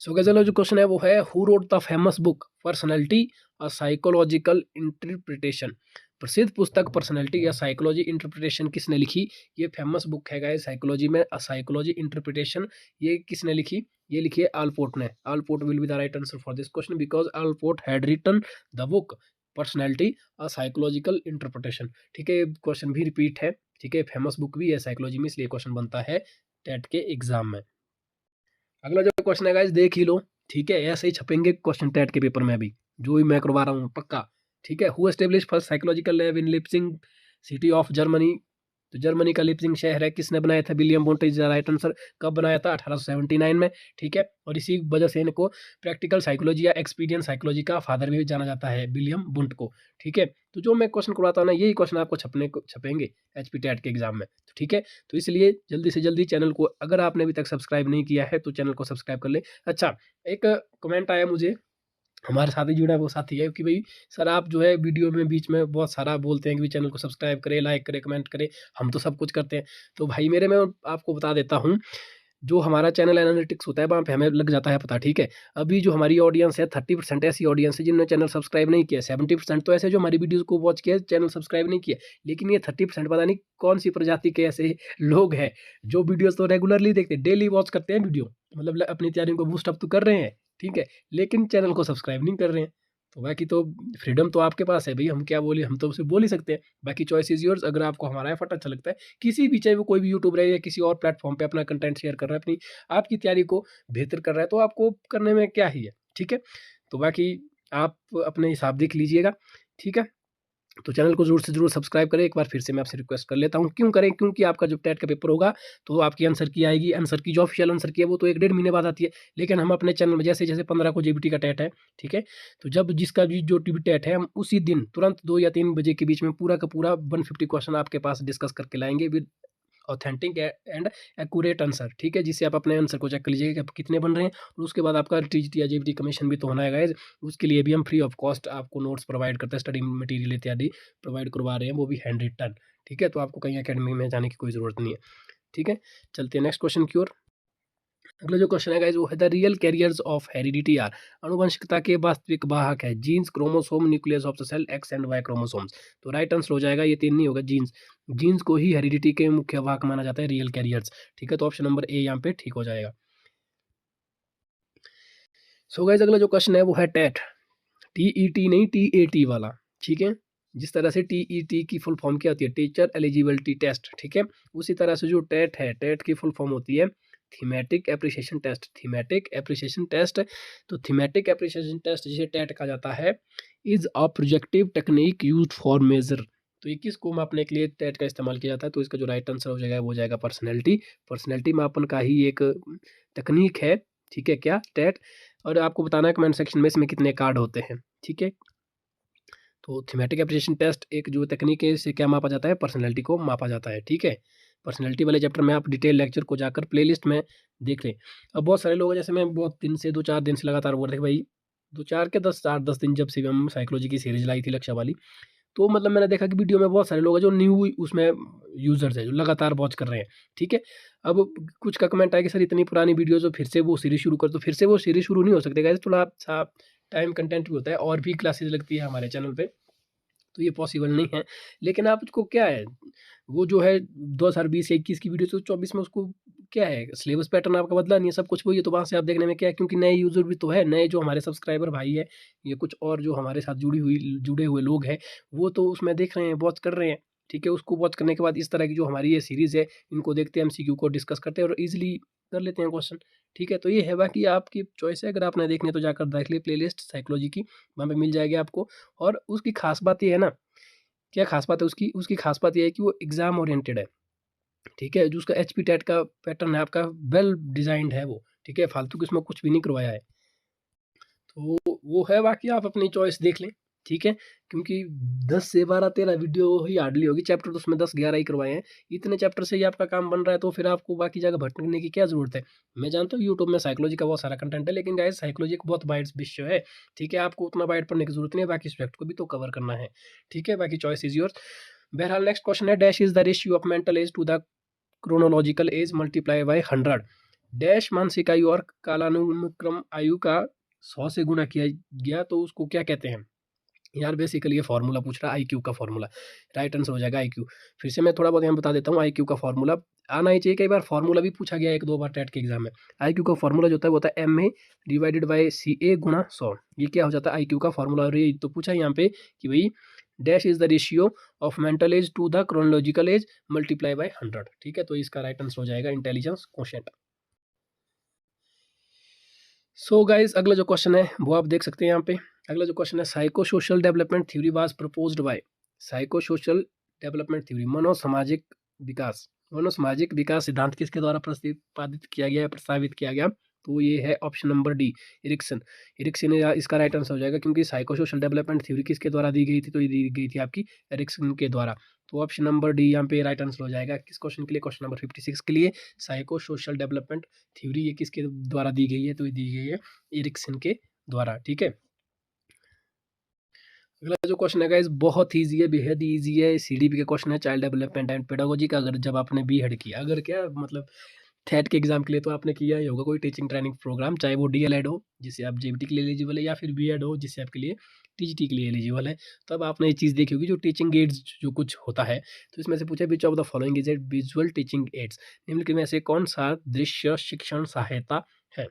सो गजल जो क्वेश्चन है वो है, who wrote the famous book personality a psychological interpretation. प्रसिद्ध पुस्तक पर्सनैलिटी या साइकोलॉजी इंटरप्रिटेशन किसने लिखी? ये फेमस बुक है गाइस साइकोलॉजी में, अ साइकोलॉजी इंटरप्रिटेशन। ये किसने लिखी? ये लिखी है आलपोर्ट ने। Allport will be the right answer for this question because Allport had written the book personality a psychological interpretation. ठीक है, ये क्वेश्चन भी रिपीट है। ठीक है, फेमस बुक भी है साइकोलॉजी में, इसलिए क्वेश्चन बनता है टेट के एग्जाम में। अगला जो क्वेश्चन है गाइस देख ही लो। ठीक है, ऐसे ही छपेंगे क्वेश्चन टेट के पेपर में अभी, जो भी मैं करवा रहा हूँ पक्का। ठीक है, who establish first psychological lab in Leipzig city of Germany. तो जर्मनी का लिप्सिंग शहर है, किसने बनाया था? William Wundt is the right answer. कब बनाया था? 1879 में। ठीक है, और इसी वजह से इनको प्रैक्टिकल साइकोलॉजी या एक्सपीरियंस साइकोलॉजी का फादर भी जाना जाता है, विलियम वुंट को। ठीक है, तो जो मैं क्वेश्चन करवाता हूँ ना, यही क्वेश्चन आपको छपेंगे एचपी टेट के एग्जाम में। तो ठीक है, तो इसलिए जल्दी से जल्दी चैनल को, अगर आपने अभी तक सब्सक्राइब नहीं किया है तो चैनल को सब्सक्राइब कर ले। अच्छा, एक कमेंट आया मुझे, हमारे साथ ही जुड़ा है वो साथी है कि भाई सर आप जो है वीडियो में बीच में बहुत सारा बोलते हैं कि भाई चैनल को सब्सक्राइब करें, लाइक करें, कमेंट करें, हम तो सब कुछ करते हैं। तो भाई मेरे, मैं आपको बता देता हूँ, जो हमारा चैनल एनालिटिक्स होता है वहाँ पे हमें लग जाता है पता। ठीक है, अभी जो हमारी ऑडियंस है 30% ऐसी ऑडियंस है जिन्होंने चैनल सब्सक्राइब नहीं किया, 70% तो ऐसे जो हमारी वीडियोस को वॉच किया, चैनल सब्सक्राइब नहीं किया। लेकिन ये 30% पता नहीं कौन सी प्रजाति के ऐसे लोग हैं जो वीडियोस तो रेगुलरली देखते हैं, डेली वॉच करते हैं वीडियो, मतलब अपनी तैयारियों को बूस्ट अप तो कर रहे हैं। ठीक है, लेकिन चैनल को सब्सक्राइब नहीं कर रहे हैं। तो बाकी तो फ्रीडम तो आपके पास है भाई, हम क्या बोले, हम तो उसे बोल ही सकते हैं। बाकी चॉइस इज योर्स। अगर आपको हमारा एफर्ट अच्छा लगता है, किसी भी, चाहे वो कोई भी यूट्यूबर है या किसी और प्लेटफॉर्म पे अपना कंटेंट शेयर कर रहा है, अपनी आपकी तैयारी को बेहतर कर रहा है, तो आपको करने में क्या ही है। ठीक है, तो बाकी आप अपने हिसाब देख लीजिएगा। ठीक है, तो चैनल को ज़रूर से ज़रूर सब्सक्राइब करें। एक बार फिर से मैं आपसे रिक्वेस्ट कर लेता हूँ। क्यों करें? क्योंकि आपका जब टेट का पेपर होगा तो आपकी आंसर की आएगी, आंसर की जो ऑफिशियल आंसर की है वो तो 1 डेढ़ महीने बाद आती है। लेकिन हम अपने चैनल में जैसे जैसे 15 को जेबीटी का टेट है, ठीक है, तो जब जिसका भी जो टेट है, हम उसी दिन तुरंत 2 या 3 बजे के बीच में पूरा का पूरा 150 क्वेश्चन आपके पास डिस्कस करके लाएंगे with authentic and accurate answer. ठीक है, जिससे आप अपने आंसर को चेक कर लीजिएगा कि आप कितने बन रहे हैं। और उसके बाद आपका टीजीटी या जेबीटी कमीशन भी तो होना है गाइज, उसके लिए भी हम फ्री ऑफ कॉस्ट आपको नोट्स प्रोवाइड करते हैं, स्टडी मटेरियल इत्यादि प्रोवाइड करवा रहे हैं, वो भी हैंड रिटन। ठीक है, तो आपको कहीं अकेडमी में जाने की कोई ज़रूरत नहीं है। ठीक है, चलते हैं नेक्स्ट क्वेश्चन की ओर। अगला जो क्वेश्चन है गाइस वो है, the real carriers of heredity are. अनुवंशिकता के वास्तविक वाहक है genes, chromosome, nucleus of the cell, X and Y chromosomes. तो राइट आंसर हो जाएगा, ये 3 नहीं होगा, जीन्स। जीन्स को ही हेरिडिटी के मुख्य वाहक माना जाता है, रियल कैरियर्स। ठीक है, तो ऑप्शन नंबर ए यहाँ पे ठीक हो जाएगा। सो गाइस अगला जो क्वेश्चन है वो है टेट, टीईटी नहीं टीएटी वाला। ठीक है, जिस तरह से टीईटी की फुल फॉर्म क्या होती है? Teacher eligibility test. ठीक है, उसी तरह से जो टेट है, टेट की फुल फॉर्म होती है thematic appreciation test. Thematic appreciation test, तो थीमेटिक एप्रिसिएशन टेस्ट जिसे टेट कहा जाता है, is a projective technique used for measure. तो ये किसको मापने के लिए टेट का इस्तेमाल किया जाता है? तो इसका जो राइट आंसर हो जाएगा वो हो जाएगा पर्सनैलिटी। पर्सनैलिटी मापन का ही एक तकनीक है। ठीक है, क्या? टेट। और आपको बताना है कमेंट सेक्शन में इसमें कितने कार्ड होते हैं। ठीक है, तो थीमेटिक एप्रिसिएशन टेस्ट एक जो तकनीक है, इससे क्या मापा जाता है? पर्सनैलिटी को मापा जाता है। ठीक है, पर्सनैलिटी वाले चैप्टर में आप डिटेल लेक्चर को जाकर प्लेलिस्ट में देख लें। अब बहुत सारे लोग हैं, जैसे मैं बहुत दिन से 2-4 दिन से लगातार बोल रहे भाई, 2-4 के 10 4-10 दिन जब से हम साइकोलॉजी की सीरीज लाई थी लक्ष्य वाली, तो मतलब मैंने देखा कि वीडियो में बहुत सारे लोग हैं जो न्यू उसमें यूज़र्स हैं, जो लगातार वॉच कर रहे हैं, ठीक है। अब कुछ का कमेंट आया कि सर इतनी पुरानी वीडियोज़ फिर से वो सीरीज़ शुरू कर, तो फिर से वो सीरीज़ शुरू नहीं हो सकती गाइस, थोड़ा-सा टाइम कंटेंट भी होता है और भी क्लासेस लगती है हमारे चैनल पे, तो ये पॉसिबल नहीं है। लेकिन आपको क्या है, वो जो है 2020 या 21 की वीडियो तो 24 में उसको क्या है, सिलेबस पैटर्न आपका बदला नहीं है, सब कुछ वही है, तो वहाँ से आप देखने में क्या है, क्योंकि नए यूज़र भी तो है, नए जो हमारे सब्सक्राइबर भाई है, ये कुछ और जो हमारे साथ जुड़े हुए लोग हैं, वो तो उसमें देख रहे हैं, वॉच कर रहे हैं, ठीक है। उसको वॉच करने के बाद इस तरह की जो हमारी ये सीरीज़ है, इनको देखते हैं, एमसीक्यू को डिस्कस करते हैं और ईज़िली कर लेते हैं क्वेश्चन, ठीक है। तो ये है, बाकी आपकी चॉइस है, अगर आपने देखनी है तो जाकर देख लिए प्लेलिस्ट साइकोलॉजी की, वहाँ पे मिल जाएगी आपको। और उसकी खास बात ये है ना, क्या खास बात है उसकी? उसकी खास बात ये है कि वो एग्ज़ाम ओरिएंटेड है, ठीक है? जो उसका एचपी टेट का पैटर्न है आपका, वेल डिज़ाइन्ड है वो, ठीक है? फालतू के इसमें कुछ भी नहीं करवाया है। तो वो है, बाकी आप अपनी चॉइस देख लें, ठीक है? क्योंकि 10 से 12-13 वीडियो ही हार्डली होगी, चैप्टर तो उसमें 10-11 ही करवाए हैं। इतने चैप्टर से ही आपका काम बन रहा है, तो फिर आपको बाकी जगह भटकने की क्या ज़रूरत है? मैं जानता हूँ यूट्यूब में साइकोलॉजी का बहुत सारा कंटेंट है, लेकिन गाइस साइकोलॉजी एक बहुत वाइड विषय है, ठीक है? आपको उतना वाइड पढ़ने की ज़रूरत नहीं है, बाकी सब्जेक्ट को भी तो कवर करना है, ठीक है? बाकी चॉइस इज़ योर्स। बहरहाल नेक्स्ट क्वेश्चन है, dash is the ratio of mental age to the chronological age multiply by 100। Dash मानसिक आयु और कालानुक्रम आयु का 100 से गुणा किया गया तो उसको क्या कहते हैं? यार बेसिकली ये फार्मूला पूछ रहा है, आईक्यू का फार्मूला, राइट आंसर हो जाएगा आईक्यू। फिर से मैं थोड़ा बहुत यहाँ बता देता हूँ, आईक्यू का फार्मूला आना ही चाहिए, कई बार फार्मूला भी पूछा गया 1-2 बार टेट के एग्जाम में। आईक्यू का फार्मूला जो होता है वो होता है एम ए डिवाइडेड बाई सी ए गुणा 100। ये क्या हो जाता है आईक्यू का फार्मूला। और ये तो पूछा है यहाँ पे कि भाई dash is the ratio of mental age to the chronological age multiply by 100, ठीक है। तो इसका राइट आंसर हो जाएगा इंटेलिजेंस क्वोशिएंट। सो गाइज अगला जो क्वेश्चन है वो आप देख सकते हैं यहाँ पे। अगला जो क्वेश्चन है, psycho social development theory was proposed by. Psycho social development theory, मनोसामाजिक विकास सिद्धांत किसके द्वारा प्रतिपादित किया गया है, प्रस्तावित किया गया? तो ये है option number D, Erikson. Erikson इसका राइट आंसर हो जाएगा, क्योंकि साइको सोशल डेवलपमेंट थ्योरी किसके द्वारा दी गई थी? तो ये दी गई थी आपकी इरिक्सन के द्वारा। तो ऑप्शन नंबर डी यहाँ पे राइट आंसर हो जाएगा किस क्वेश्चन के लिए? क्वेश्चन नंबर 56 के लिए। साइको सोशल डेवलपमेंट थ्योरी ये किसके द्वारा दी गई है? तो ये दी गई है इरिक्सन के द्वारा, ठीक है। अगला जो क्वेश्चन है गाइस बहुत ईजी है, बेहद ईजी है, सीडीपी का क्वेश्चन है, चाइल्ड डेवलपमेंट एंड पेडागोजी का। अगर जब आपने बीएड किया, अगर क्या मतलब थेट के एग्जाम के लिए, तो आपने किया ही होगा कोई टीचिंग ट्रेनिंग प्रोग्राम, चाहे वो डीएलएड हो जिससे आप जेबीटी के लिए एलिजिबल है, या फिर बीएड हो जिससे आपके लिए टीजीटी के लिए एलिजिबल है। तब आपने ये चीज़ देखी होगी जो टीचिंग एड्स जो कुछ होता है। तो इसमें से पूछा विच of the following is a visual teaching ads, निम्नलिखित में से कौन सा दृश्य शिक्षण सहायता है?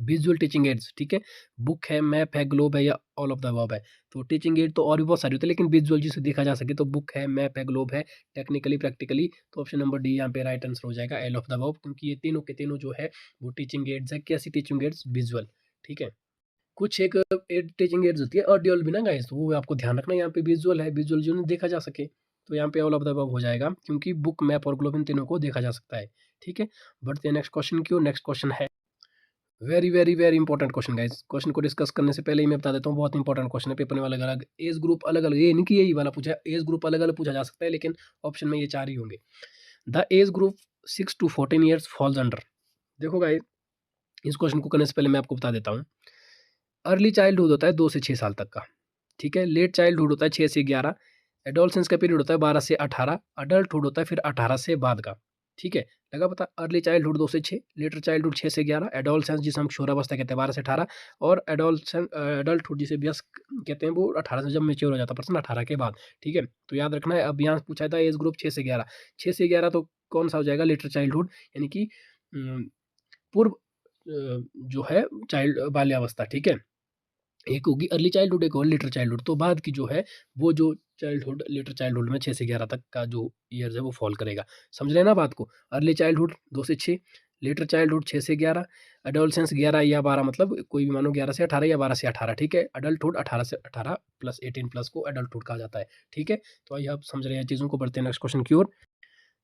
विजुअल टीचिंग एड्स, ठीक है। बुक है, मैप है, ग्लोब है, या ऑल ऑफ द अबव है? तो टीचिंग एड तो और भी बहुत सारी होती है, लेकिन विजुअल जिसे देखा जा सके तो बुक है, मैप है, ग्लोब है, टेक्निकली प्रैक्टिकली। तो ऑप्शन नंबर डी यहाँ पे राइट आंसर हो जाएगा, ऑल ऑफ द अबव, क्योंकि ये तीनों के तीनों जो है वो टीचिंग एड्स है। कैसी टीचिंग एड्स? विजुअल, ठीक है। कुछ एक एड टीचिंग एड्स होती है ऑडियल भी ना गाइस, तो वो आपको ध्यान रखना, यहाँ पे विजुअल है, विजुअल जो नहीं देखा जा सके, तो यहाँ पे ऑल ऑफ द अबव हो जाएगा, क्योंकि बुक, मैप और ग्लोब इन तीनों को देखा जा सकता है, ठीक है। बढ़ते हैं नेक्स्ट क्वेश्चन की ओर। नेक्स्ट क्वेश्चन है very very very important question guys. Question को डिस्कस करने से पहले ही मैं बता देता हूँ, बहुत इंपॉर्टेंट क्वेश्चन है। पेपर में अलग अलग एज ग्रुप अलग अलग, ये नहीं कि यही वाला पूछा है, एज ग्रुप अलग अलग पूछा जा सकता है, लेकिन ऑप्शन में ये 4 ही होंगे। The age group 6 to 14 years falls under. देखो गाइस, इस क्वेश्चन को करने से पहले मैं आपको बता देता हूँ। अर्ली चाइल्डहुड होता है 2 से 6 साल तक का, ठीक है। लेट चाइल्डहुड होता है 6 से 11। एडोलसेंस का पीरियड होता है 12 से 18। अडल्टहुड होता है फिर 18 से बाद का, ठीक है। लगा पता? अर्ली चाइल्डहुड 2 से 6, लेटर चाइल्डहुड 6 से 11, एडोलसेंस जिसे हम किशोरावस्था कहते हैं 12 से 18, और एडल्टहुड जिसे वयस्क कहते हैं वो 18 से जब मेच्योर हो जाता है पर्सन, 18 के बाद, ठीक है। तो याद रखना है। अब यहाँ पूछा था एज ग्रुप 6 से 11, 6 से 11 तो कौन सा हो जाएगा? लेटर चाइल्डहुड, यानी कि पूर्व जो है चाइल्ड बाल्यावस्था, ठीक है। एक होगी अर्ली चाइल्डहुड, एक और लेटर चाइल्डहुड। तो बाद की जो है वो जो चाइल्डहुड, लेटर चाइल्डहुड में 6 से 11 तक का जो ईयर्स है वो फॉल करेगा। समझ लेना बात को। अर्ली चाइल्डहुड 2 से 6, लेटर चाइल्डहुड 6 से 11, एडोलसेंस 11 या 12, मतलब कोई भी मानो 11 से 18 या 12 से 18, ठीक है। अडल्टहुड 18 से 18 प्लस 18 प्लस को एडल्टहुड कहा जाता है, ठीक है। तो आइए आप समझ रहे हैं चीज़ों को। बढ़ते हैं नेक्स्ट क्वेश्चन की ओर।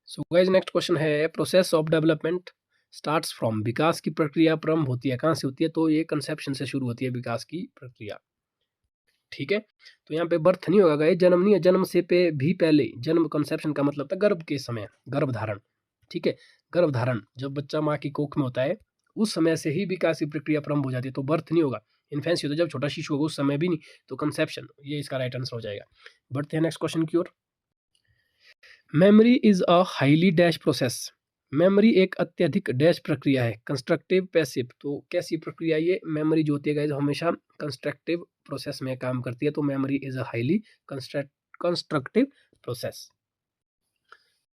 सो गाइस नेक्स्ट क्वेश्चन है, process of development starts from. विकास की प्रक्रिया प्रारंभ होती है कहाँ से होती है? तो ये कंसेप्शन से शुरू होती है विकास की प्रक्रिया, ठीक है। तो यहाँ पे बर्थ नहीं होगा गाइस, जन्म नहीं है। जन्म से भी पहले, जन्म कंसेप्शन का मतलब था गर्भ के समय, गर्भधारण, ठीक है। गर्भधारण जब बच्चा माँ की कोख में होता है, उस समय से ही विकास की प्रक्रिया प्रारंभ हो जाती है, तो बर्थ नहीं होगा। इन्फेंसी होता है जब छोटा शिशु होगा उस समय भी नहीं, तो कंसेप्शन, ये इसका राइट आंसर हो जाएगा। बढ़ते हैं नेक्स्ट क्वेश्चन की ओर। Memory is a highly dash process. Memory एक अत्यधिक डैश प्रक्रिया है, कंस्ट्रक्टिव पैसिव। तो कैसी प्रक्रिया ये मेमोरी जो होती है गाइस, हमेशा कंस्ट्रक्टिव प्रोसेस में काम करती है, तो memory is a highly constructive process.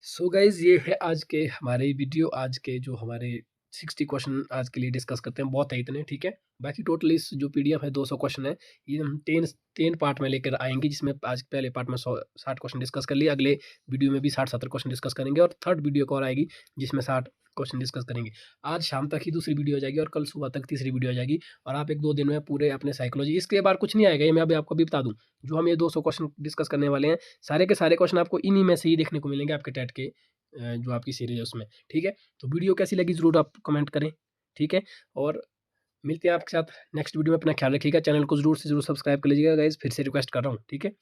So guys ये है आज के हमारे वीडियो, आज के जो हमारे 60 क्वेश्चन आज के लिए डिस्कस करते हैं, बहुत है इतने, ठीक है। बाकी टोटल इस जो पीडीएफ है 200 क्वेश्चन है, ये हम 10 पार्ट में लेकर आएंगे, जिसमें आज पहले पार्ट में 60 क्वेश्चन डिस्कस कर लिए, अगले वीडियो में भी 60-70 क्वेश्चन डिस्कस करेंगे, और थर्ड वीडियो एक और आएगी जिसमें 60 क्वेश्चन डिस्कस करेंगे। आज शाम तक ही दूसरी वीडियो हो जाएगी और कल सुबह तक तीसरी वीडियो हो जाएगी, और आप 1-2 दिन में पूरे अपने साइकोलॉजी, इसके बार कुछ नहीं आएगा, ये मैं अभी आपको भी बता दूं। जो हम ये 200 क्वेश्चन डिस्कस करने वाले हैं, सारे के सारे क्वेश्चन आपको इन्हीं में से ही देखने को मिलेंगे आपके टेट के जो आपकी सीरीज है उसमें, ठीक है। तो वीडियो कैसी लगी ज़रूर आप कमेंट करें, ठीक है। और मिलते हैं आपके साथ नेक्स्ट वीडियो में। अपना ख्याल रखिएगा, चैनल को ज़रूर से ज़रूर सब्सक्राइब कर लीजिएगा गाइज, फिर से रिक्वेस्ट कर रहा हूँ, ठीक है।